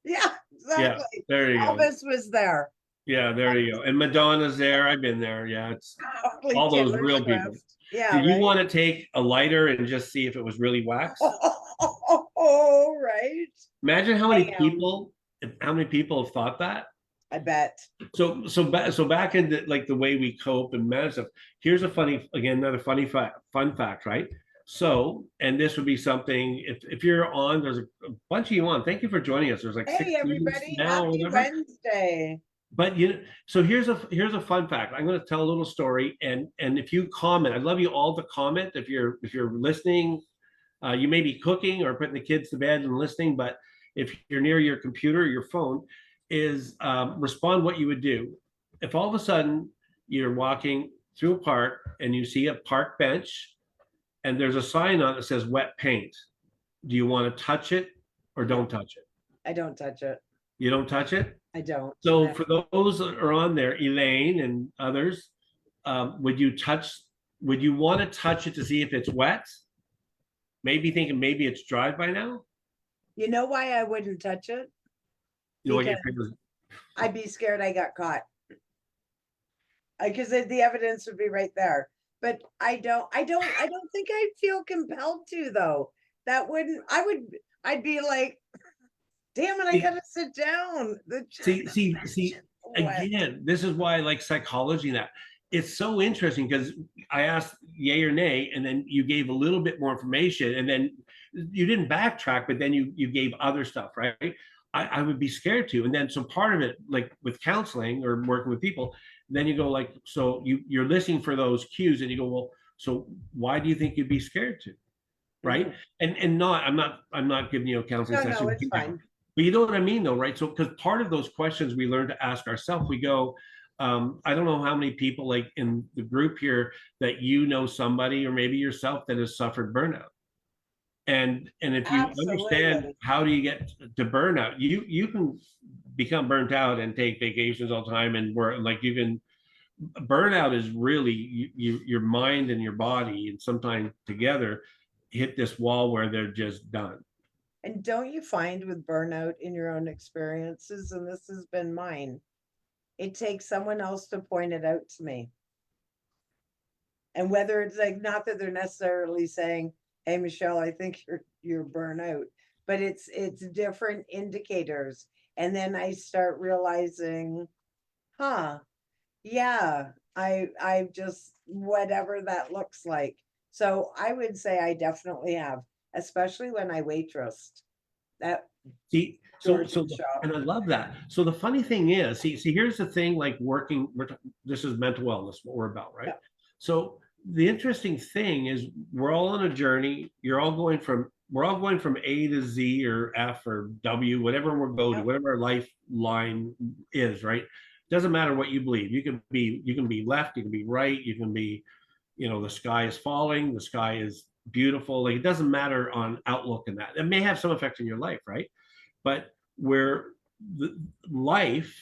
Yeah, exactly. there you go. Elvis was there. Yeah, there you go. And Madonna's there. I've been there. Yeah, it's Probably all those Taylor real people. Swift. Yeah, Did you right. want to take a lighter and just see if it was really wax? Oh, right. Imagine how I many am. people have thought that. I bet. So back into like the way we cope and manage stuff. Here's a funny, again, another fun fact, right? So, and this would be something if you're on, there's a bunch of you on. Thank you for joining us. There's like Hey, 16 everybody. now or Happy whatever. Wednesday. But so here's a fun fact. I'm going to tell a little story, and if you comment, I'd love you all to comment if you're listening. You may be cooking or putting the kids to bed and listening, but if you're near your computer or your phone, is respond what you would do if all of a sudden you're walking through a park and you see a park bench and there's a sign on it that says wet paint. Do you want to touch it or don't touch it? I don't touch it. You don't touch it? I don't. So No. for those that are on there, Elaine and others, would you want to touch it to see if it's wet? Maybe thinking maybe it's dry by now. You know why I wouldn't touch it? You know what your Because fingers. I'd be scared I got caught. Because the evidence would be right there. But I don't think I'd feel compelled to though. That wouldn't, I'd be like, damn it, I gotta sit down. See, What? again, this is why I like psychology and that. It's so interesting because I asked yay or nay, and then you gave a little bit more information, and then you didn't backtrack, but then you gave other stuff, right? I would be scared to. And then so part of it, like with counseling or working with people, then you go like, so you're listening for those cues and you go, well, so why do you think you'd be scared to? Right. And I'm not giving you a counseling No, session. it's fine. But you know what I mean, though, right? So, because part of those questions we learn to ask ourselves, we go, I don't know how many people like in the group here that you know somebody or maybe yourself that has suffered burnout. And if you understand Absolutely. how do you get to burnout, you can become burnt out and take vacations all the time and work like you can. Burnout is really your mind and your body and sometimes together hit this wall where they're just done. And don't you find with burnout in your own experiences, and this has been mine, it takes someone else to point it out to me. And whether it's like, not that they're necessarily saying, hey, Michelle, I think you're burnout, but it's different indicators. And then I start realizing, huh, yeah, I just, whatever that looks like. So I would say I definitely have, especially when I waitressed. That See, Georgian shop. and I love that. So the funny thing is, here's the thing, like this is mental wellness, what we're about, right? Yeah. So the interesting thing is we're all on a journey. We're all going from A to Z or F or W, whatever we're going to, whatever our lifeline is, right? Doesn't matter what you believe. You can be left, you can be right, you can be, the sky is falling, the sky is beautiful. Like it doesn't matter on outlook and that. It may have some effect in your life, right? But where the life,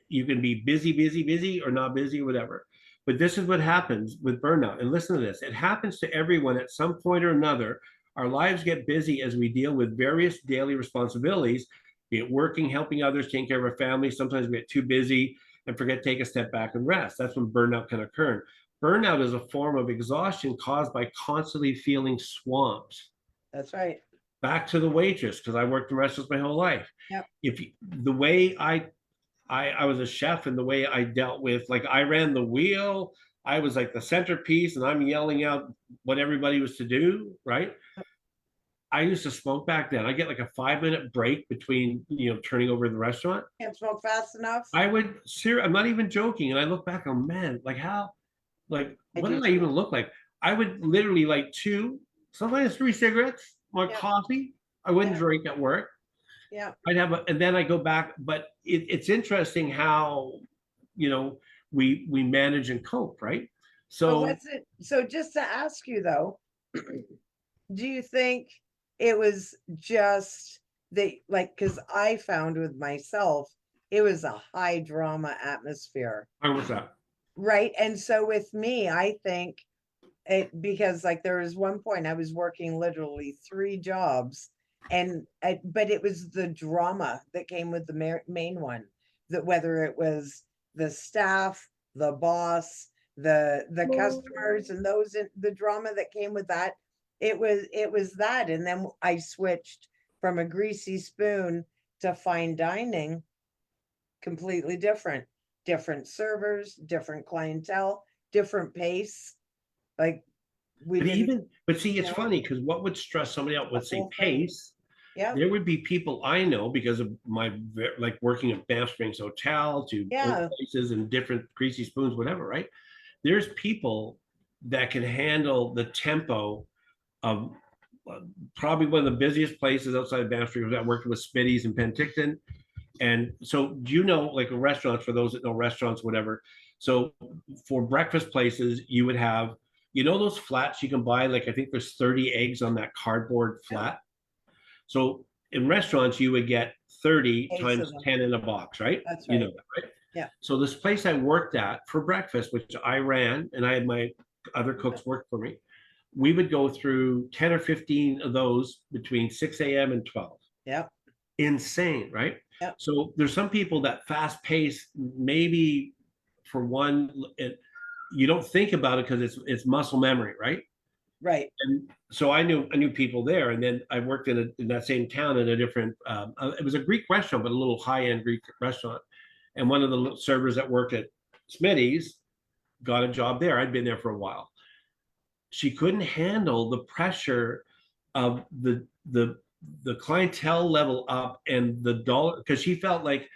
you can be busy or not busy or whatever. But this is what happens with burnout. And listen to this. It happens to everyone at some point or another. Our lives get busy as we deal with various daily responsibilities, be it working, helping others, taking care of our family. Sometimes we get too busy and forget to take a step back and rest. That's when burnout can occur. Burnout is a form of exhaustion caused by constantly feeling swamped. That's right. Back to the waitress, because I worked in restaurants my whole life. Yep. The way I was a chef and the way I dealt with, like I ran the wheel, I was like the centerpiece and I'm yelling out what everybody was to do, right? I used to smoke back then. I get like a 5-minute break between, turning over the restaurant. Can't smoke fast enough. I'm not even joking. And I look back, oh man, like how, like, what did I even look like? I would literally like 2, sometimes 3 cigarettes, more coffee. I wouldn't drink at work. Yeah. I'd have and then I go back, but it's interesting how, we manage and cope, right? So So just to ask you though, do you think it was just because I found with myself, it was a high drama atmosphere. how was that? Right. And so with me, I think because like there was one point I was working literally 3 jobs but it was the drama that came with the main one, that whether it was the staff, the boss, the customers, and the drama that came with that, it was that. And then I switched from a greasy spoon to fine dining, completely different servers, different clientele, different pace. Like, we didn't, But see, it's know, funny because what would stress somebody out the with, say, whole thing. pace. Yeah, There would be people I know because of my like working at Banff Springs Hotel to old yeah, places and different greasy spoons, whatever, right? There's people that can handle the tempo of probably one of the busiest places outside of Banff Springs. I worked with Smitty's in Penticton. And so, do you know, like restaurants, for those that know restaurants, whatever. So for breakfast places, you would have, those flats you can buy, like I think there's 30 eggs on that cardboard yeah, flat. So in restaurants, you would get 30 case of times them. 10 in a box, right? That's You know right. that, right? Yeah. So this place I worked at for breakfast, which I ran, and I had my other cooks work for me, we would go through 10 or 15 of those between 6 a.m. and 12. Yeah, Insane, right? yeah, So there's some people that fast pace, maybe for one, you don't think about it because it's muscle memory, right? right. And so I knew people there, and then I worked in that same town in a different. It was a Greek restaurant, but a little high end Greek restaurant. And one of the servers that worked at Smitty's got a job there. I'd been there for a while. She couldn't handle the pressure of the clientele level up and the dollar, because she felt like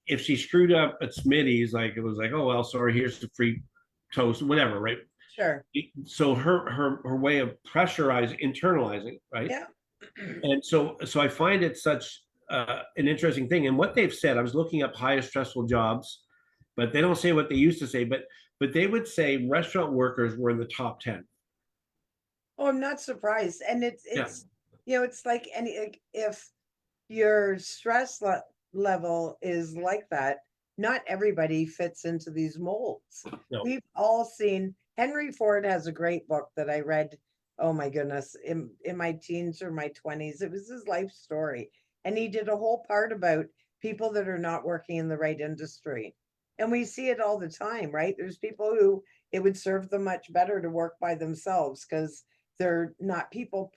if she screwed up at Smitty's, like it was like, oh well, sorry, here's the free toast, whatever, right? Sure. So her way of pressurizing, internalizing, right? Yeah. And so I find it such an interesting thing. And what they've said, I was looking up highest stressful jobs, but they don't say what they used to say. But they would say restaurant workers were in the top 10. Oh, I'm not surprised. And Yeah, it's like if your stress level is like that, not everybody fits into these molds. no, We've all seen, Henry Ford has a great book that I read, oh my goodness, in my teens or my 20s. It was his life story. And he did a whole part about people that are not working in the right industry. And we see it all the time, right? There's people who it would serve them much better to work by themselves because they're not people.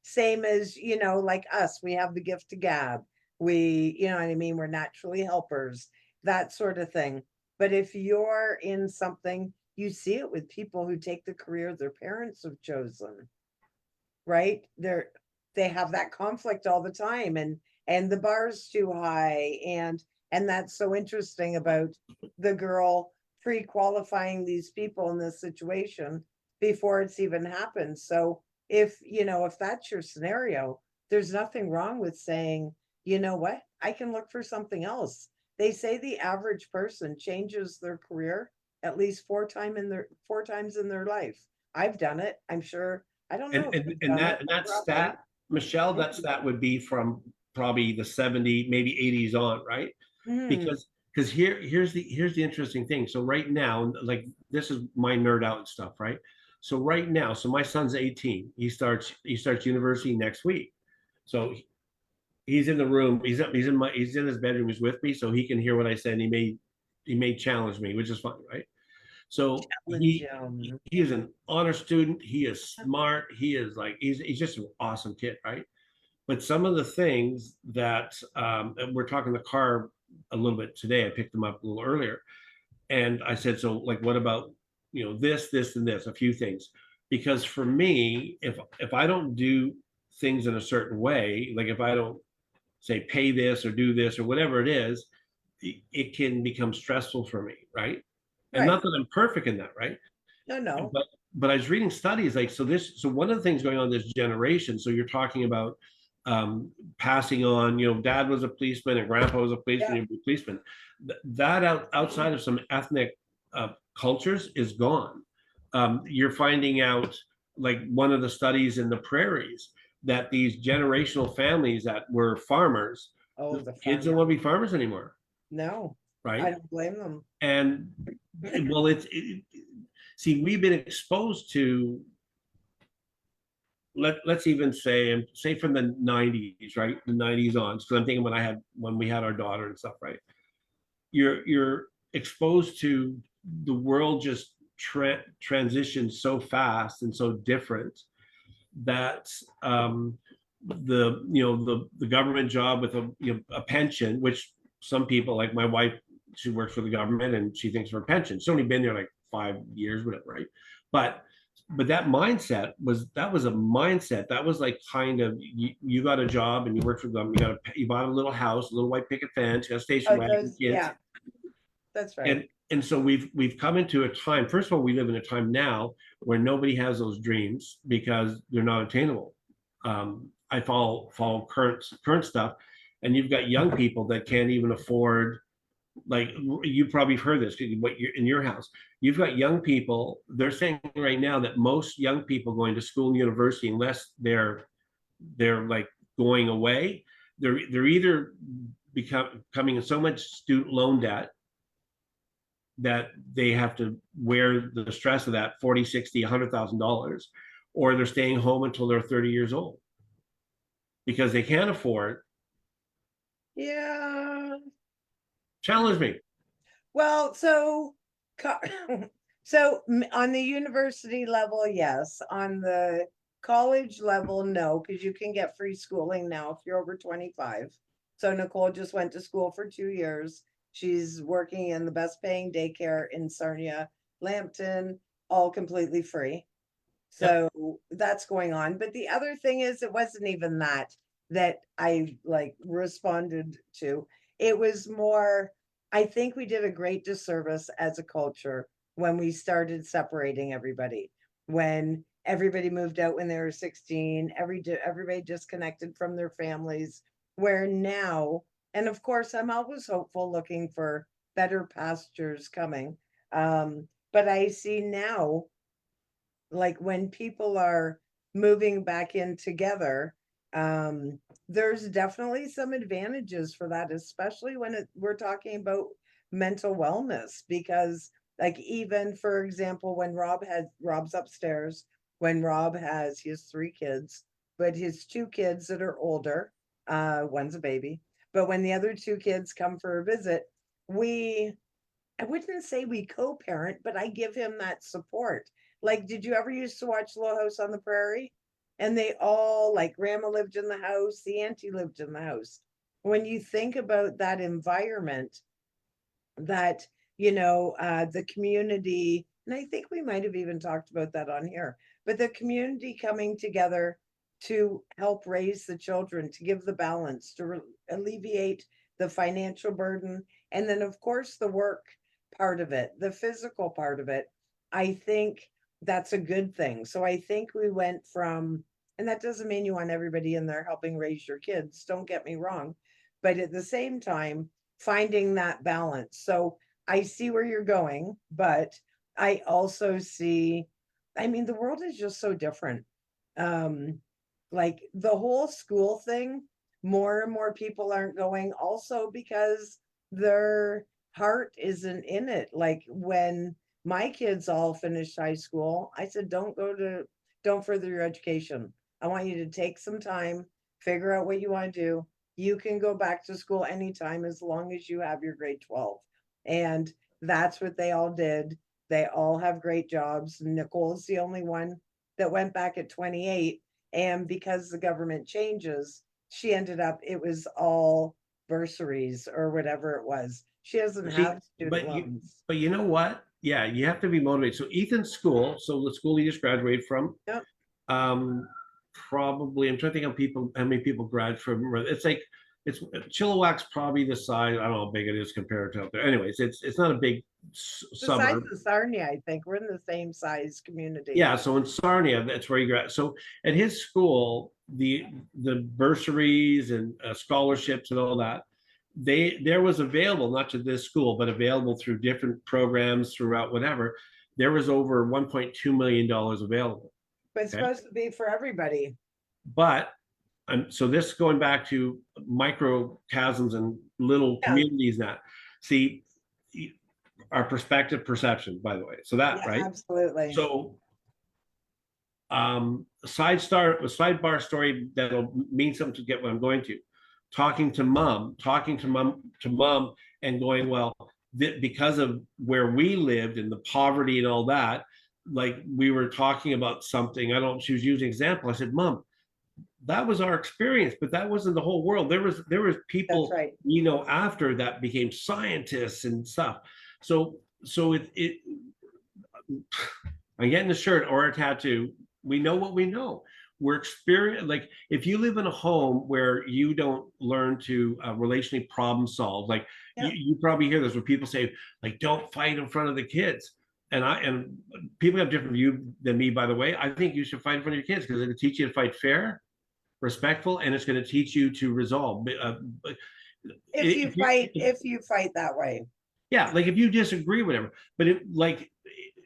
Same as, like us, we have the gift to gab. You know what I mean? We're naturally helpers, that sort of thing. But if you're in something, you see it with people who take the career their parents have chosen, right? They have that conflict all the time, and the bar's too high, and that's so interesting about the girl pre-qualifying these people in this situation before it's even happened. So if that's your scenario, there's nothing wrong with saying, you know what, I can look for something else. They say the average person changes their career at least four times in their life. I've done it. I'm sure. I don't know and if and, you've and done it, that and but that probably. stat, Michelle, that Maybe. stat would be from probably the 70, maybe 80s on, right? Hmm. Because here's the interesting thing. So right now, like this is my nerd out and stuff, right? So right now, so my son's 18. He starts university next week. So he's in the room. He's in his bedroom. He's with me, so he can hear what I said. And he may challenge me, which is fine, right? So he is an honor student. He is smart. He is like he's just an awesome kid, right? But some of the things that and we're talking the car a little bit today. I picked them up a little earlier, and I said, so like, what about this, and this, a few things, because for me, if I don't do things in a certain way, like if I don't say pay this or do this or whatever it is, it can become stressful for me, right? And not Right. that I'm perfect in that, right? No, no. But I was reading studies like so one of the things going on this generation. So you're talking about passing on. Dad was a policeman and grandpa was a policeman. Yeah. You're a policeman. That outside of some ethnic cultures is gone. You're finding out, like one of the studies in the prairies, that these generational families that were farmers, Oh, the the kids don't farmer. want to be farmers anymore, No, I right? don't blame them. And well, see, we've been exposed to let's even say from the 90s, right? The 90s on. So I'm thinking when we had our daughter and stuff, right? You're exposed to the world just transitions so fast and so different that the government job with a pension, which some people like my wife, she works for the government and she thinks of her pension. She's only been there like 5 years, whatever, right? But that mindset was a mindset that was like kind of you got a job and you worked for them. You bought a little house, a little white picket fence, you got a station Oh, wagon, those, kids, yeah, that's right. and so we've come into a time. First of all, we live in a time now where nobody has those dreams because they're not attainable. I follow current stuff, and you've got young people that can't even afford. Like you probably heard this, what you're in your house. You've got young people. They're saying right now that most young people going to school and university, unless they're like going away, they're either becoming in so much student loan debt that they have to wear the stress of that 40, 60, $100,000, or they're staying home until they're 30 years old because they can't afford. Yeah. Challenge me. Well, so, so on the university level, yes. On the college level, no, because you can get free schooling now if you're over 25. So Nicole just went to school for 2 years. She's working in the best paying daycare in Sarnia, Lambton, all completely free. Yep. So that's going on. But the other thing is, it wasn't even that I like responded to. It was more, I think we did a great disservice as a culture when we started separating everybody. When everybody moved out when they were 16, everybody disconnected from their families. Where now, and of course, I'm always hopeful, looking for better pastures coming. But I see now, like when people are moving back in together, there's definitely some advantages for that, especially when we're talking about mental wellness. Because like, even for example, when Rob's upstairs, when he has 3 kids, but his 2 kids that are older, one's a baby, but when the other 2 kids come for a visit, we I wouldn't say we co-parent, but I give him that support. Like, did you ever used to watch Little House on the Prairie? And they all, like, grandma lived in the house, the auntie lived in the house. When you think about that environment, that, the community, and I think we might have even talked about that on here, but the community coming together to help raise the children, to give the balance, to alleviate the financial burden, and then of course the work part of it, the physical part of it, I think that's a good thing. So I think we went from, and that doesn't mean you want everybody in there helping raise your kids, don't get me wrong, but at the same time, finding that balance. So I see where you're going, but I also see, I mean, the world is just so different. Um, like the whole school thing, more and more people aren't going, also because their heart isn't in it. Like when my kids all finished high school, I said, don't further your education. I want you to take some time, figure out what you want to do. You can go back to school anytime as long as you have your grade 12. And that's what they all did. They all have great jobs. Nicole's the only one that went back at 28. And because the government changes, she ended up, it was all bursaries or whatever it was. She doesn't See, have student loans. but you know what? Yeah, you have to be motivated. So Ethan's school, so the school he just graduated from, Yep. um, probably I'm trying to think of how many people grad from. It's like Chilliwack's probably the size. I don't know how big it is compared to out there. Anyways, it's not a big The size suburb. of Sarnia, I think. We're in the same size community. Yeah, so in Sarnia, that's where you grad. So at his school, the bursaries and scholarships and all that, there was available not to this school, but available through different programs throughout whatever. There was over $1.2 million available. But it's Okay, supposed to be for everybody. but so this going back to microchasms and little Yeah, communities that see our perspective perception, by the way. So that yeah, right. absolutely. So sidebar story that'll mean something to get what I'm going to. Talking to mom, and going, well, because of where we lived and the poverty and all that, like we were talking about something. I don't. She was using an example. I said, Mom, that was our experience, but that wasn't the whole world. There was That's people, right. after that became scientists and stuff. So it I'm getting a shirt or a tattoo. We know what we know. We're experienced. Like if you live in a home where you don't learn to relationally problem solve, like Yeah. you probably hear this where people say, like, don't fight in front of the kids. And people have different view than me, by the way. I think you should fight in front of your kids because it'll teach you to fight fair, respectful, and it's going to teach you to resolve. If you If fight that way. yeah, like if you disagree, whatever. But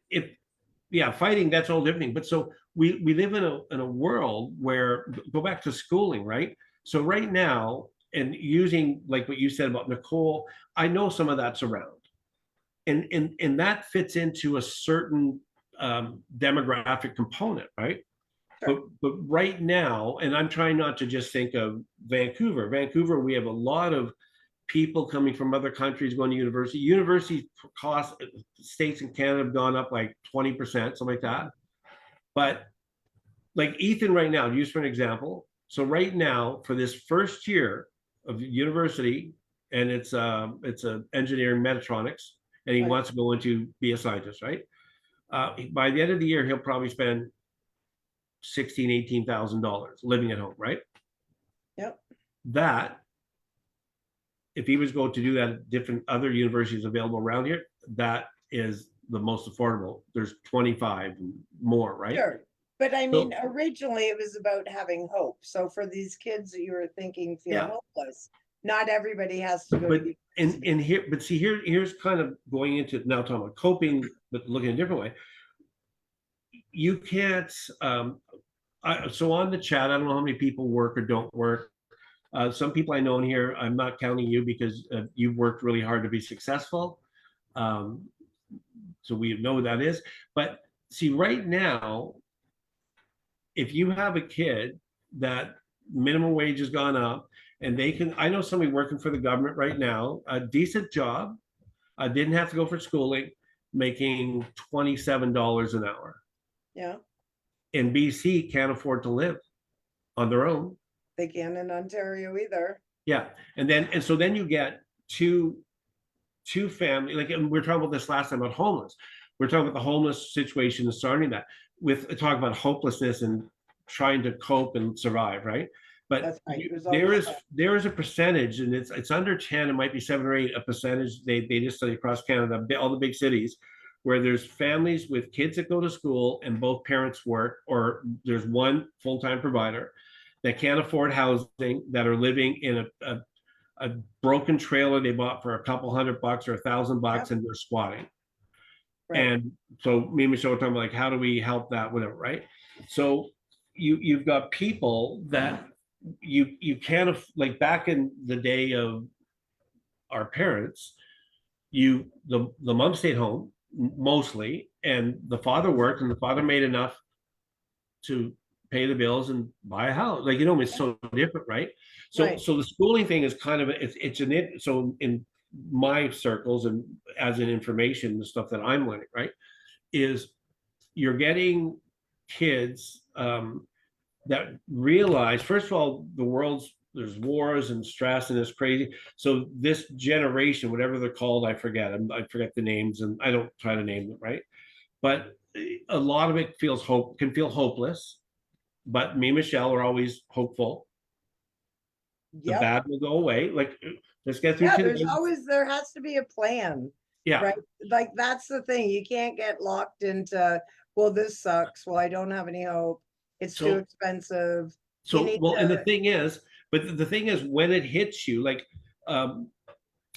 if yeah, fighting, that's all different. But so we live in a world where, go back to schooling, right? So right now, and using like what you said about Nicole, I know some of that's around. And that fits into a certain demographic component, right? But right now, and I'm trying not to just think of Vancouver. Vancouver, we have a lot of people coming from other countries going to university. University costs, states in Canada have gone up like 20%, something like that. But like Ethan right now, use for an example. So right now, for this first year of university, and it's a engineering mechatronics, and he Right. wants to go into be a scientist, right? By the end of the year, he'll probably spend $18,000 living at home, right? Yep. That, if he was going to do that at different other universities available around here, that is the most affordable. There's 25 more, right? Sure. But I So- mean, originally it was about having hope. So for these kids that you were thinking feel Yeah. hopeless, not everybody has to go But to and here, but see here's kind of going into now talking about coping, but looking a different way. You can't. So on the chat, I don't know how many people work or don't work. Some people I know in here, I'm not counting you because you've worked really hard to be successful. So we know what that is. But see, right now, if you have a kid that minimum wage has gone up, and they can, I know somebody working for the government right now, a decent job, didn't have to go for schooling, making $27 an hour. Yeah, In BC, can't afford to live on their own. they can't in Ontario either. Yeah, and so then you get two family, like, and we are talking about this last time about homeless. We're talking about the homeless situation and starting that with talk about hopelessness and trying to cope and survive, right? But That's right. There's there always is there is a percentage, and it's under 10, it might be 7 or 8, a percentage they just study across Canada, all the big cities, where there's families with kids that go to school and both parents work, or there's one full-time provider that can't afford housing, that are living in a broken trailer they bought for a couple $100 or $1,000, and they're squatting. Right. And so me and Michelle were talking about, like, how do we help that, whatever, right? So you've got people that you can't, like back in the day of our parents, the mom stayed home mostly, and the father worked, and the father made enough to pay the bills and buy a house. Like, it's so different, right? So Right. so the schooling thing is kind of so in my circles and as in information, the stuff that I'm learning, right, is you're getting kids that realize, first of all, there's wars and stress and it's crazy. So this generation, whatever they're called, I forget the names, and I don't try to name them, right? But a lot of it can feel hopeless. But me and Michelle are always hopeful. The Yep. bad will go away. Like, let's get through Yeah, today. there has to be a plan, Yeah. right? Like that's the thing. You can't get locked into, well, this sucks. Well, I don't have any hope. It's too So- expensive. So, need well, and to- the thing is, when it hits you, like,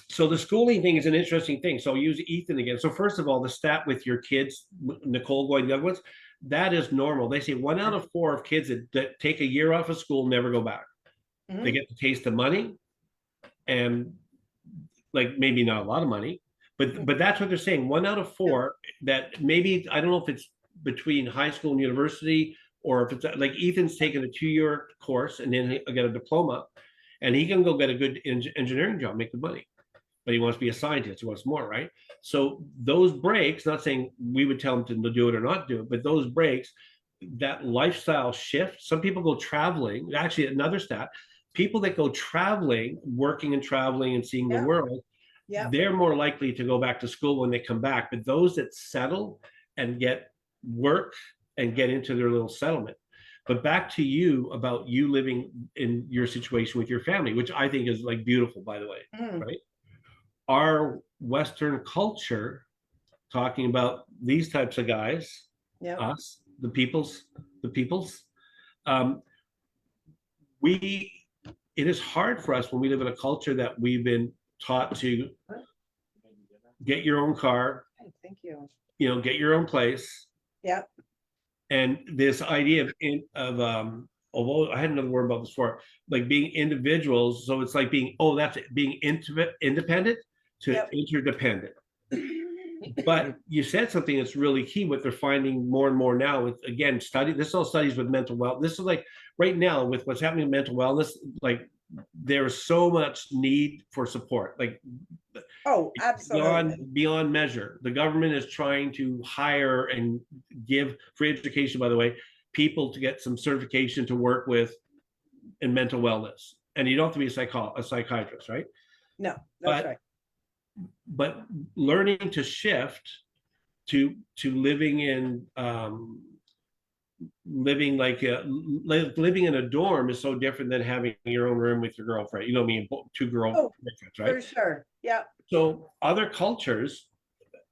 so the schooling thing is an interesting thing. So I'll use Ethan again. So first of all, the stat with your kids, Nicole going the other ones, that is normal. They say 1 out of 4 of kids that take a year off of school never go back. Mhm. They get the taste of money, and like maybe not a lot of money, but that's what they're saying. 1 out of 4 that maybe, I don't know if it's between high school and university or if it's like Ethan's taken a 2-year course and then he'll get a diploma, and he can go get a good engineering job, make good money. But he wants to be a scientist, he wants more, right? So those breaks, not saying we would tell him to do it or not do it, but those breaks, that lifestyle shift. Some people go traveling. Actually, another stat: people that go traveling, working and traveling and seeing the Yeah. world, Yeah. they're more likely to go back to school when they come back. But those that settle and get work and get into their little settlement. But back to you about you living in your situation with your family, which I think is like beautiful, by the way, Mm, right? Our Western culture, talking about these types of guys, yeah. us, the peoples, um, we, it is hard for us when we live in a culture that we've been taught to get your own car, Okay, thank you. get your own place, Yeah. and this idea although I had another word about this before, like being individuals. So it's like being, oh, that's it, being independent to Yep. interdependent. But you said something that's really key. What they're finding more and more now with, again, this is all studies with mental wellness. This is like right now with what's happening in mental wellness, like there's so much need for support, like Oh, absolutely. beyond measure. The government is trying to hire and give free education, by the way, people to get some certification to work with in mental wellness. And you don't have to be a psychiatrist, right? No, that's But right. but learning to shift to living in living in a dorm is so different than having your own room with your girlfriend. You know what I mean? Two girl Oh, boyfriends, right? for sure. Yeah. So other cultures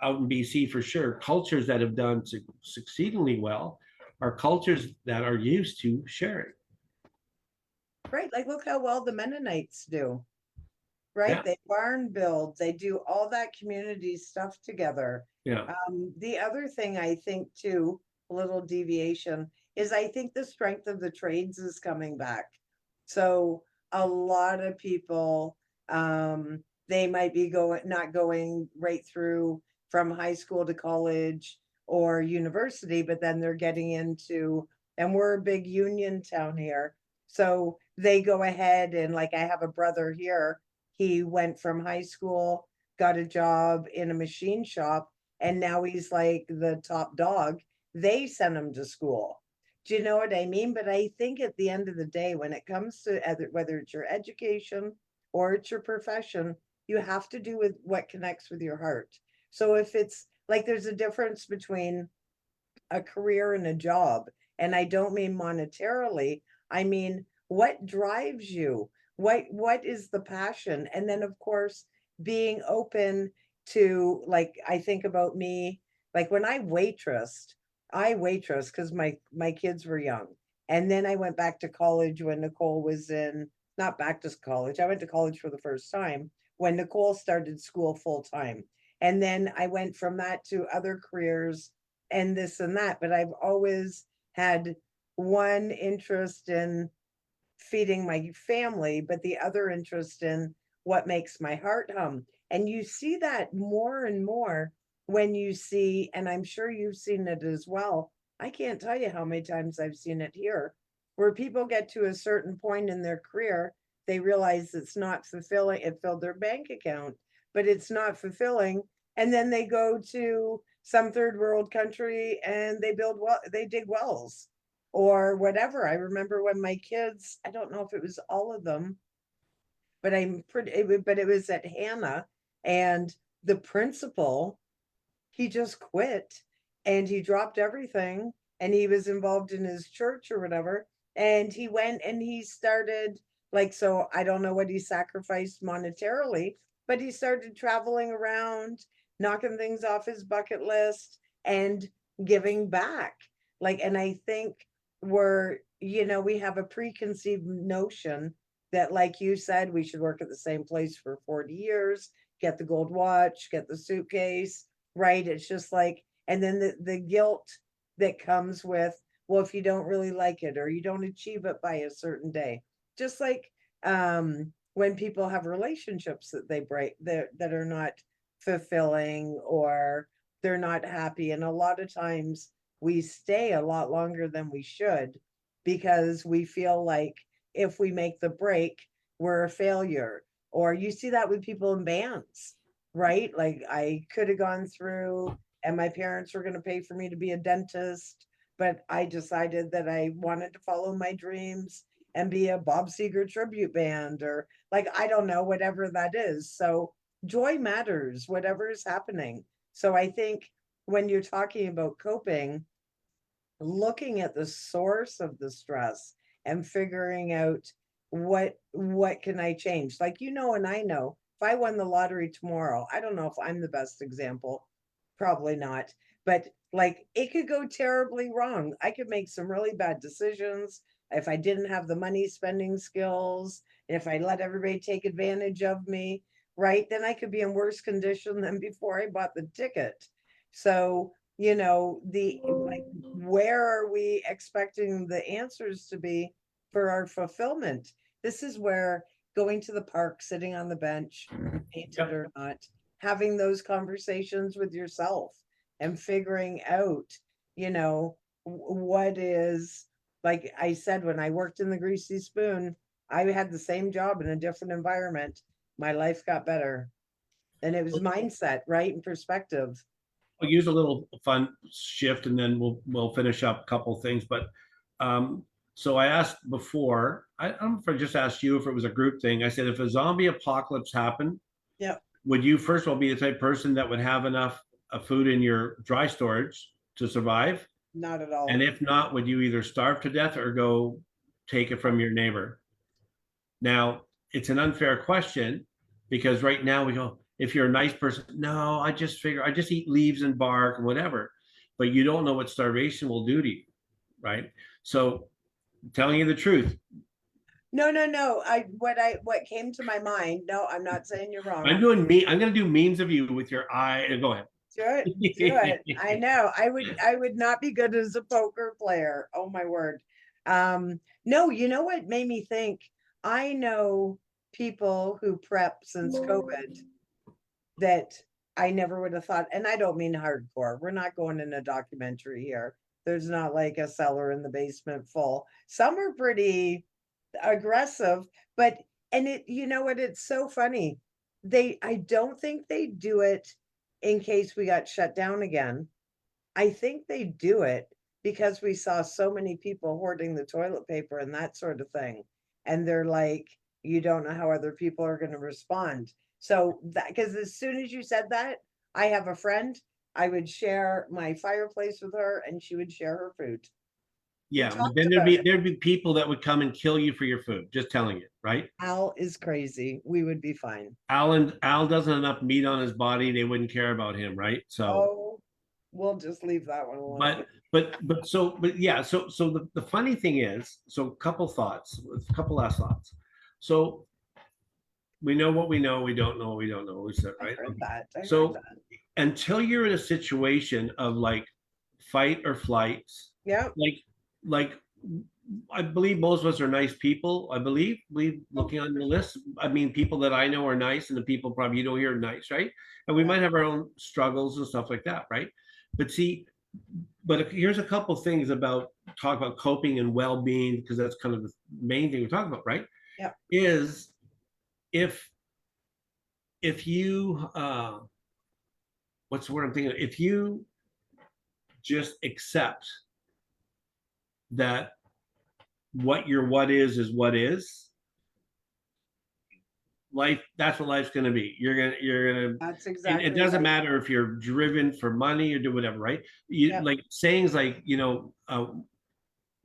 out in BC, for sure, cultures that have done succeedingly well are cultures that are used to sharing. Right. Like, look how well the Mennonites do. Right? Yeah, They barn build, they do all that community stuff together. yeah, The other thing I think too, a little deviation, is I think the strength of the trades is coming back. So a lot of people, they might be not going right through from high school to college or university, but then they're getting into, and we're a big union town here. So they go ahead and, like, I have a brother here, he went from high school, got a job in a machine shop, and now he's like the top dog. They sent him to school. Do you know what I mean? But I think at the end of the day, when it comes to whether it's your education or it's your profession, you have to do with what connects with your heart. So if it's like, there's a difference between a career and a job. And I don't mean monetarily, I mean what drives you? What is the passion? And then of course being open to, like, I think about me, like when I waitressed because my kids were young. And then I went back to college when Nicole was in, not back to college. I went to college for the first time when Nicole started school full time. And then I went from that to other careers and this and that, but I've always had one interest in feeding my family, but the other interest in what makes my heart hum. And you see that more and more when you see, and I'm sure you've seen it as well. I can't tell you how many times I've seen it here, where people get to a certain point in their career, they realize it's not fulfilling. It filled their bank account, but it's not fulfilling. And then they go to some third world country and they dig wells or whatever. I remember when my kids, I don't know if it was all of them, but but it was at Hannah, and the principal, he just quit and he dropped everything, and he was involved in his church or whatever, and he went and he started, like, so I don't know what he sacrificed monetarily, but he started traveling around, knocking things off his bucket list and giving back. Like, and I think we have a preconceived notion that, like you said, we should work at the same place for 40 years, get the gold watch, get the suitcase, right? It's just like, and then the guilt that comes with, well, if you don't really like it or you don't achieve it by a certain day, just like when people have relationships that they break, that are not fulfilling or they're not happy. And a lot of times we stay a lot longer than we should because we feel like if we make the break, we're a failure. Or you see that with people in bands, right? Like I could have gone through and my parents were going to pay for me to be a dentist, but I decided that I wanted to follow my dreams and be a Bob Seger tribute band or like, I don't know, whatever that is. So joy matters, whatever is happening. So I think when you're talking about coping, looking at the source of the stress and figuring out what can I change? Like and I know if I won the lottery tomorrow, I don't know if I'm the best example, probably not, but like it could go terribly wrong. I could make some really bad decisions if I didn't have the money spending skills, if I let everybody take advantage of me, right? Then I could be in worse condition than before I bought the ticket. So the like where are we expecting the answers to be for our fulfillment? This is where going to the park, sitting on the bench, painted or not, having those conversations with yourself and figuring out, what is, like I said, when I worked in the Greasy Spoon, I had the same job in a different environment. My life got better. And it was mindset, right? And perspective. I'll use a little fun shift and then we'll finish up a couple things. But so I asked before, I don't know if I just asked you if it was a group thing. I said, if a zombie apocalypse happened, Yeah. would you first of all be the type of person that would have enough food in your dry storage to survive? Not at all. And if not, would you either starve to death or go take it from your neighbor? Now, it's an unfair question because right now we go, if you're a nice person, no, I just eat leaves and bark and whatever. But you don't know what starvation will do to you, right? So telling you the truth. No. What came to my mind. No, I'm not saying you're wrong. I'm gonna do memes of you with your eye. Go ahead. Do it. I know. I would not be good as a poker player. Oh my word. No, you know what made me think? I know people who prep since COVID that I never would have thought, and I don't mean hardcore. We're not going in a documentary here. There's not like a cellar in the basement full. Some are pretty aggressive, but and you know what, it's so funny. I don't think they do it in case we got shut down again. I think they do it because we saw so many people hoarding the toilet paper and that sort of thing. And they're like, you don't know how other people are going to respond. So that, because as soon as you said that, I have a friend, I would share my fireplace with her and she would share her food. Yeah, but then there'd be people that would come and kill you for your food. Just telling you, right? Al is crazy. We would be fine. Al doesn't have enough meat on his body. They wouldn't care about him, right? So, we'll just leave that one alone. but yeah. So the funny thing is, so a couple last thoughts. So we know what we know. We don't know what we don't know. We said, right? I heard that. So until you're in a situation of like fight or flight, yeah, like I believe most of us are nice people. I believe looking on the list, I mean, people that I know are nice, and the people probably you don't hear are nice, right? And we might have our own struggles and stuff like that, right? But here's a couple things about talk about coping and well-being, because that's kind of the main thing we're talking about, right? Yeah. Is if you what's the word I'm thinking of? If you just accept that what is what is life, that's what life's going to be. You're gonna that's exactly it doesn't matter if you're driven for money or do whatever, right? Like sayings like you want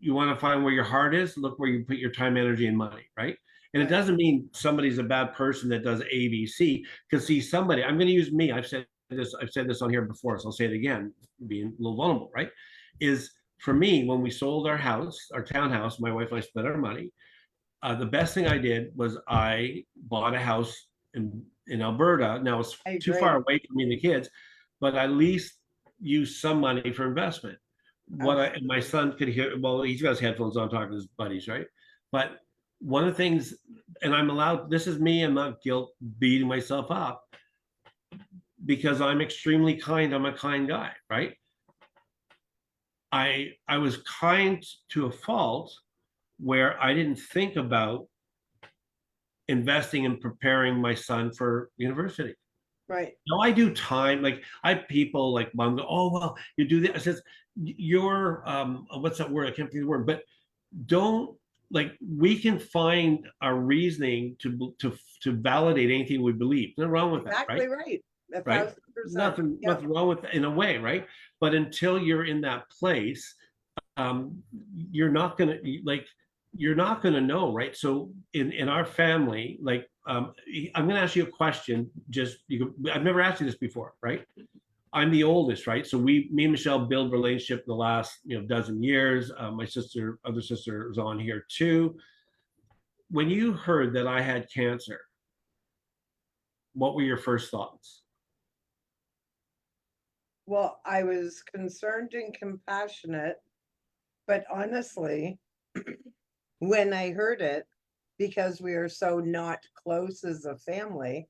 to find where your heart is, look where you put your time, energy, and money, right? And it doesn't mean somebody's a bad person that does ABC, because see, somebody, I'm going to use me, I've said this on here before, so I'll say it again, being a little vulnerable, right? Is for me, when we sold our house, our townhouse, my wife and I split our money. The best thing I did was I bought a house in Alberta. Now it's too far away from me and the kids, but I at least used some money for investment. My son could hear, well, he's got his headphones on talking to his buddies, right? But one of the things, and I'm allowed, this is me, I'm not beating myself up because I'm extremely kind. I'm a kind guy, right? I was kind to a fault where I didn't think about investing and preparing my son for university. Right. No, I do time. Like I have people like mom go, oh well, you do that. I says, you're what's that word? I can't think of the word, but don't like we can find our reasoning to validate anything we believe. Nothing wrong with that, right? Exactly right. A Right? 1000%. Nothing, Yeah. nothing wrong with that in a way, right? But until you're in that place, um, you're not gonna like you're not gonna know, right? So in our family, like I'm gonna ask you a question. Just I've never asked you this before, right? I'm the oldest, right? So me and Michelle build relationship in the last dozen years. My other sister is on here too. When you heard that I had cancer, what were your first thoughts? Well, I was concerned and compassionate, but honestly, when I heard it, because we are so not close as a family,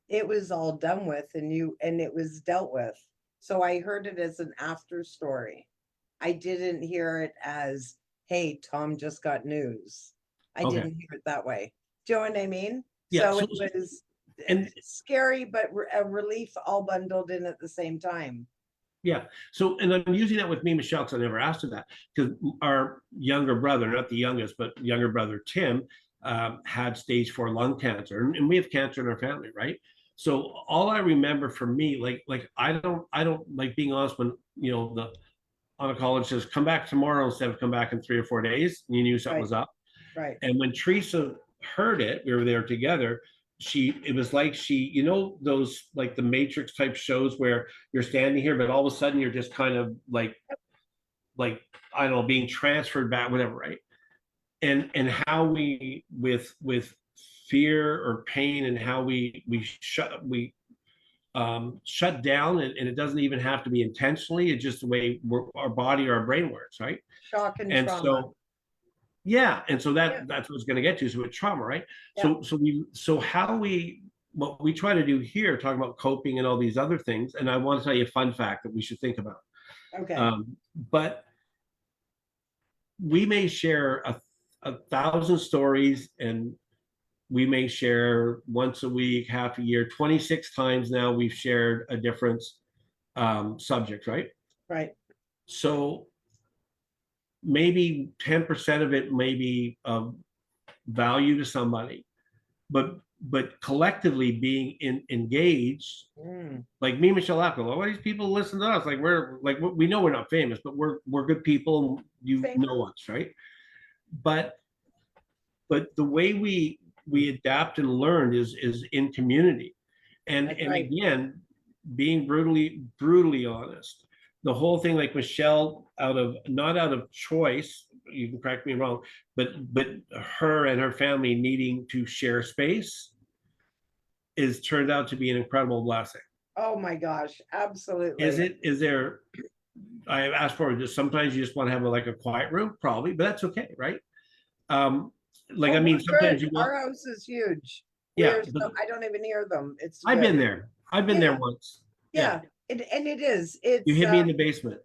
it was all done with and it was dealt with. So I heard it as an after story. I didn't hear it as, hey, Tom just got news. I Okay, didn't hear it that way. Do you know what I mean? yeah. So So it was and scary, but a relief all bundled in at the same time. yeah. So, and I'm using that with me, Michelle, because I never asked her that. Because our younger brother, not the youngest, but younger brother, Tim, had stage 4 lung cancer. And we have cancer in our family, right? So all I remember for me, like I don't like being honest when, the oncologist says, come back tomorrow instead of come back in 3 or 4 days. You knew something Right, was up. right. And when Teresa heard it, we were there together. It was like those like the Matrix type shows where you're standing here, but all of a sudden you're just kind of like I don't know, being transferred back, whatever, right? And how we with fear or pain and how we shut down, and it doesn't even have to be intentionally. It's just the way our body or our brain works, right? Shock and And trauma. so yeah, and so Yeah, that's what's going to get to. So with trauma, right? yeah. So how we what we try to do here, talking about coping and all these other things, and I want to tell you a fun fact that we should think about. Okay. But we may share a thousand stories, and we may share once a week, half a year, 26 times now we've shared a different subject, right? Right. So maybe 10% of it may be of value to somebody, but collectively being engaged, Mm, like me and Michelle Apple, all these people listen to us. Like we know we're not famous, but we're good people. You same. know us, right? But the way we adapt and learn is in community, That's and right. again, being brutally honest. The whole thing, like Michelle, not out of choice, you can correct me wrong, but her and her family needing to share space is turned out to be an incredible blessing. Oh my gosh, Is absolutely. it? Is there? I have asked for just sometimes you just want to have like a quiet room, probably, but that's okay, right? Um, like Oh, I mean, we're sometimes good. you want, Our house is huge. We yeah. are But so, I don't even hear them. It's I've been good. there. I've been there Yeah, once. Yeah, yeah. And it is. you It's hit me in the basement.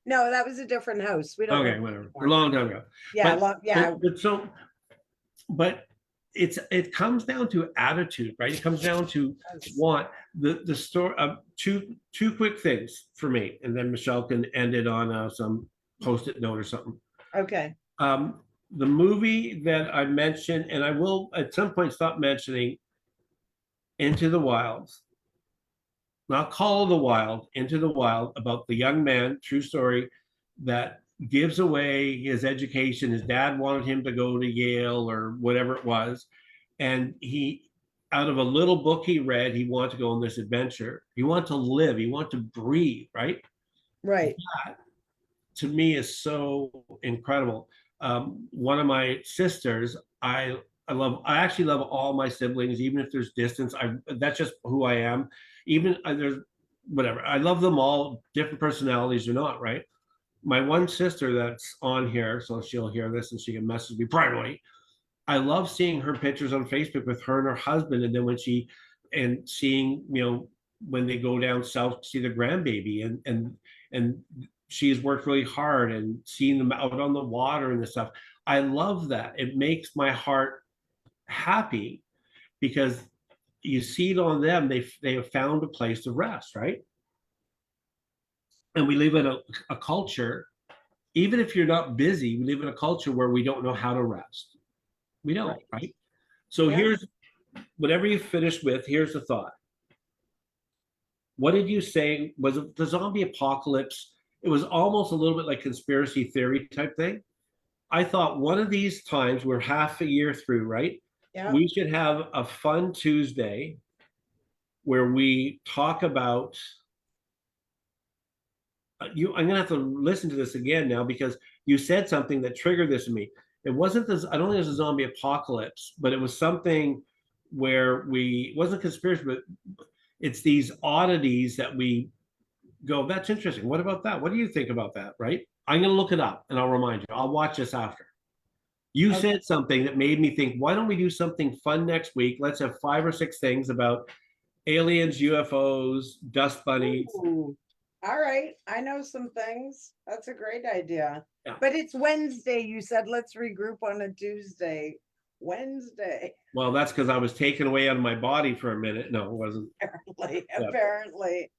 no, that was a different house. We don't live Okay, there whatever. A anymore. long time ago. Yeah, But yeah, but it comes down to attitude, right? It comes down to yes. want the story. Two quick things for me, and then Michelle can end it on some post-it note or something. Okay. Um, the movie that I mentioned, and I will at some point stop mentioning, Into the Wilds, not Call of the Wild, Into the Wild, about the young man, true story, that gives away his education. His dad wanted him to go to Yale or whatever it was. And he, out of a little book he read, he wanted to go on this adventure. He wanted to live, he wanted to breathe, right? Right. That to me is so incredible. One of my sisters, I actually love all my siblings, even if there's distance. That's just who I am. Even there's whatever. I love them all, different personalities or not, right? My one sister that's on here, so she'll hear this and she can message me privately. I love seeing her pictures on Facebook with her and her husband, and then seeing when they go down south to see the grandbaby, and she's worked really hard and seen them out on the water and this stuff. I love that. It makes my heart happy because you see it on them. They have found a place to rest, right? And we live in a culture, even if you're not busy, we live in a culture where we don't know how to rest. We don't, right? So Yeah. here's whatever you finished with, here's the thought. What did you say? Was it the zombie apocalypse? It was almost a little bit like conspiracy theory type thing. I thought one of these times, we're half a year through, right? Yeah. We should have a fun Tuesday where we talk about I'm gonna have to listen to this again now because you said something that triggered this in me. It wasn't this, I don't think it was a zombie apocalypse, but it was something where it wasn't conspiracy, but it's these oddities that we go, that's interesting. What about that? What do you think about that? Right? I'm gonna look it up and I'll remind you. I'll watch this after. You Okay. said something that made me think, why don't we do something fun next week? Let's have 5 or 6 things about aliens, UFOs, dust bunnies. Ooh. All right, I know some things. That's a great idea. Yeah. But it's Wednesday. You said let's regroup on a Tuesday. Wednesday, Well, that's because I was taken away out of my body for a minute. No, it wasn't. apparently. Yeah. Apparently.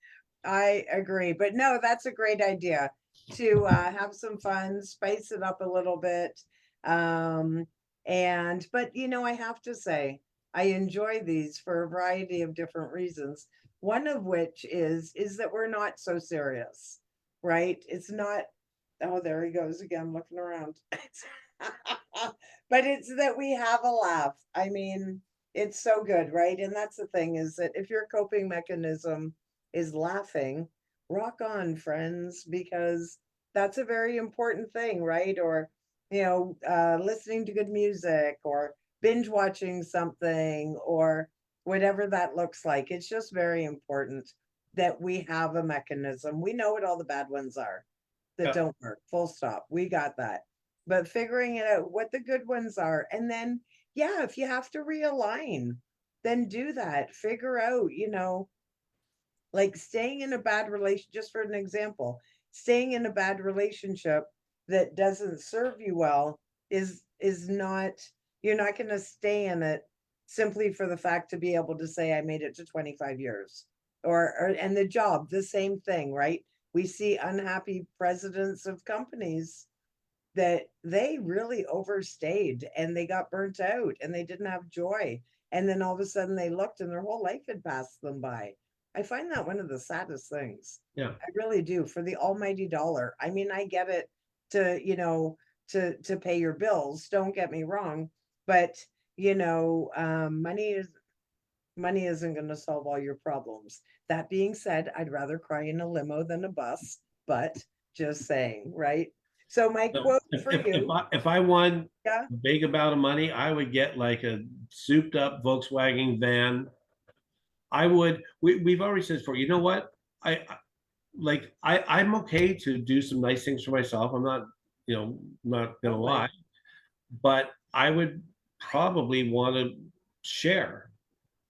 I agree. But no, that's a great idea to have some fun, spice it up a little bit. But I have to say, I enjoy these for a variety of different reasons. One of which is that we're not so serious, right? It's not, oh, there he goes again, looking around. But it's that we have a laugh. I mean, it's so good, right? And that's the thing, is that if your coping mechanism is laughing, rock on, friends, because that's a very important thing, right? Or, listening to good music or binge watching something or whatever that looks like. It's just very important that we have a mechanism. We know what all the bad ones are that Yeah. don't work, full stop. We got that. But figuring it out what the good ones are. And then, yeah, if you have to realign, then do that. Figure out, like staying in a bad relation, just for an example, staying in a bad relationship that doesn't serve you well is not, you're not going to stay in it simply for the fact to be able to say I made it to 25 years. And the job, the same thing, right? We see unhappy presidents of companies that they really overstayed and they got burnt out and they didn't have joy. And then all of a sudden they looked and their whole life had passed them by. I find that one of the saddest things. Yeah. I really do, for the almighty dollar. I mean, I get it to pay your bills, don't get me wrong, but money isn't going to solve all your problems. That being said, I'd rather cry in a limo than a bus, but just saying, right? So my So quote if, for if, you, if I won yeah, a big amount of money, I would get like a souped up Volkswagen van. I would, we've already said before, you know what? I'm okay to do some nice things for myself. I'm not, not gonna Totally. lie, but I would probably want to share.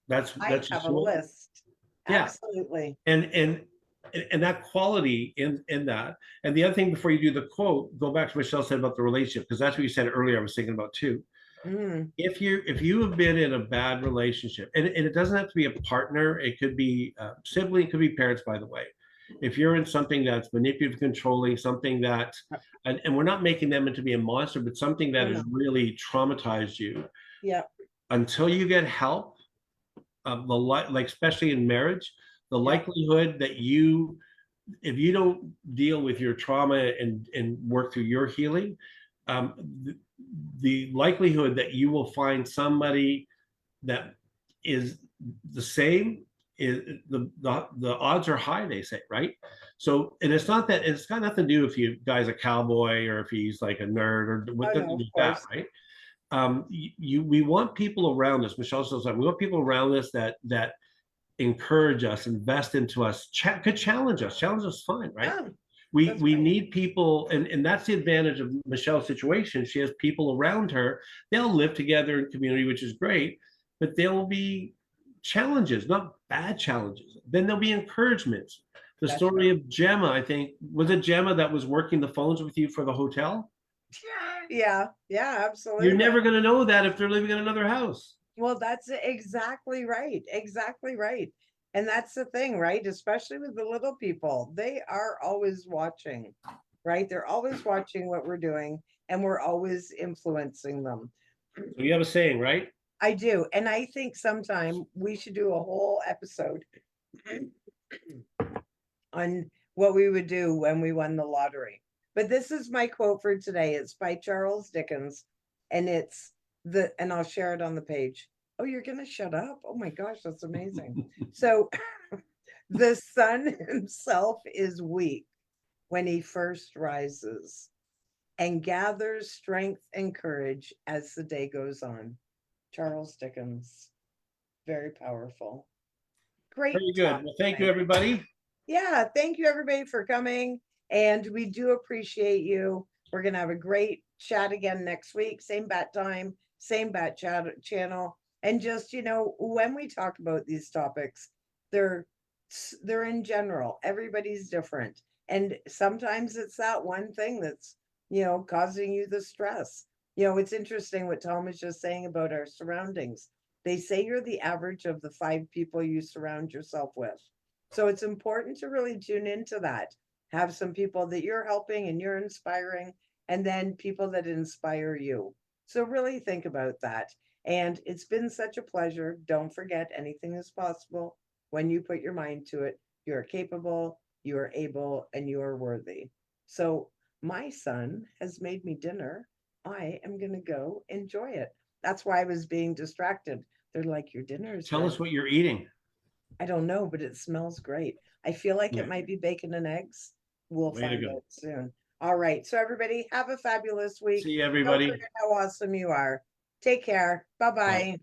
That's I that's have just a list. yeah. Absolutely. And that quality in that. And the other thing before you do the quote, go back to what Michelle said about the relationship, because that's what you said earlier. I was thinking about too. Mm, If you have been in a bad relationship, and it doesn't have to be a partner, it could be a sibling, it could be parents, by the way. If you're in something that's manipulative, controlling, something that, and we're not making them into be a monster, but something that has really traumatized you, yeah. until you get help, like especially in marriage, the likelihood that if you don't deal with your trauma and work through your healing, um, the likelihood that you will find somebody that is the same is the odds are high, they say, right? So, and it's not that, it's got nothing to do if you guy's a cowboy or if he's like a nerd or what Oh, doesn't no, do of that, course. right? We want people around us. Michelle says that we want people around us that encourage us, invest into us, could challenge us. Challenge us fine, right? Yeah, We that's we right. need people, and that's the advantage of Michelle's situation. She has people around her. They'll live together in community, which is great, but there will be challenges, not bad challenges. Then there'll be encouragements. The That's story of Gemma, I think, was it Gemma that was working the phones with you for the hotel? Yeah, yeah, absolutely. You're never gonna know that if they're living in another house. Well, that's exactly right. Exactly right. And that's the thing, right? Especially with the little people, they are always watching, right? They're always watching what we're doing and we're always influencing them. So you have a saying, right? I do. And I think sometime we should do a whole episode on what we would do when we won the lottery. But this is my quote for today. It's by Charles Dickens, and and I'll share it on the page. Oh, you're gonna shut up? Oh my gosh, that's amazing. So the sun himself is weak when he first rises and gathers strength and courage as the day goes on. Charles Dickens. Very powerful. Great. Very good. talk Well, thank you, tonight. everybody. Yeah, thank you everybody for coming. And we do appreciate you. We're gonna have a great chat again next week, same bat time, same bat chat channel. And just, when we talk about these topics, they're they're in general. Everybody's different. And sometimes it's that one thing that's, causing you the stress. It's interesting what Tom was just saying about our surroundings. They say you're the average of the 5 people you surround yourself with. So it's important to really tune into that. Have some people that you're helping and you're inspiring, and then people that inspire you. So really think about that. And it's been such a pleasure. Don't forget, anything is possible when you put your mind to it. You are capable, you are able, and you are worthy. So my son has made me dinner. I am going to go enjoy it. That's why I was being distracted. They're like, your dinner is Tell us ready." what you're eating. I don't know, but it smells great. I feel like Yeah. it might be bacon and eggs. We'll Way to find go. out soon. All right. So everybody have a fabulous week. See you, Don't everybody. forget how awesome you are. Take care. Bye Bye. bye.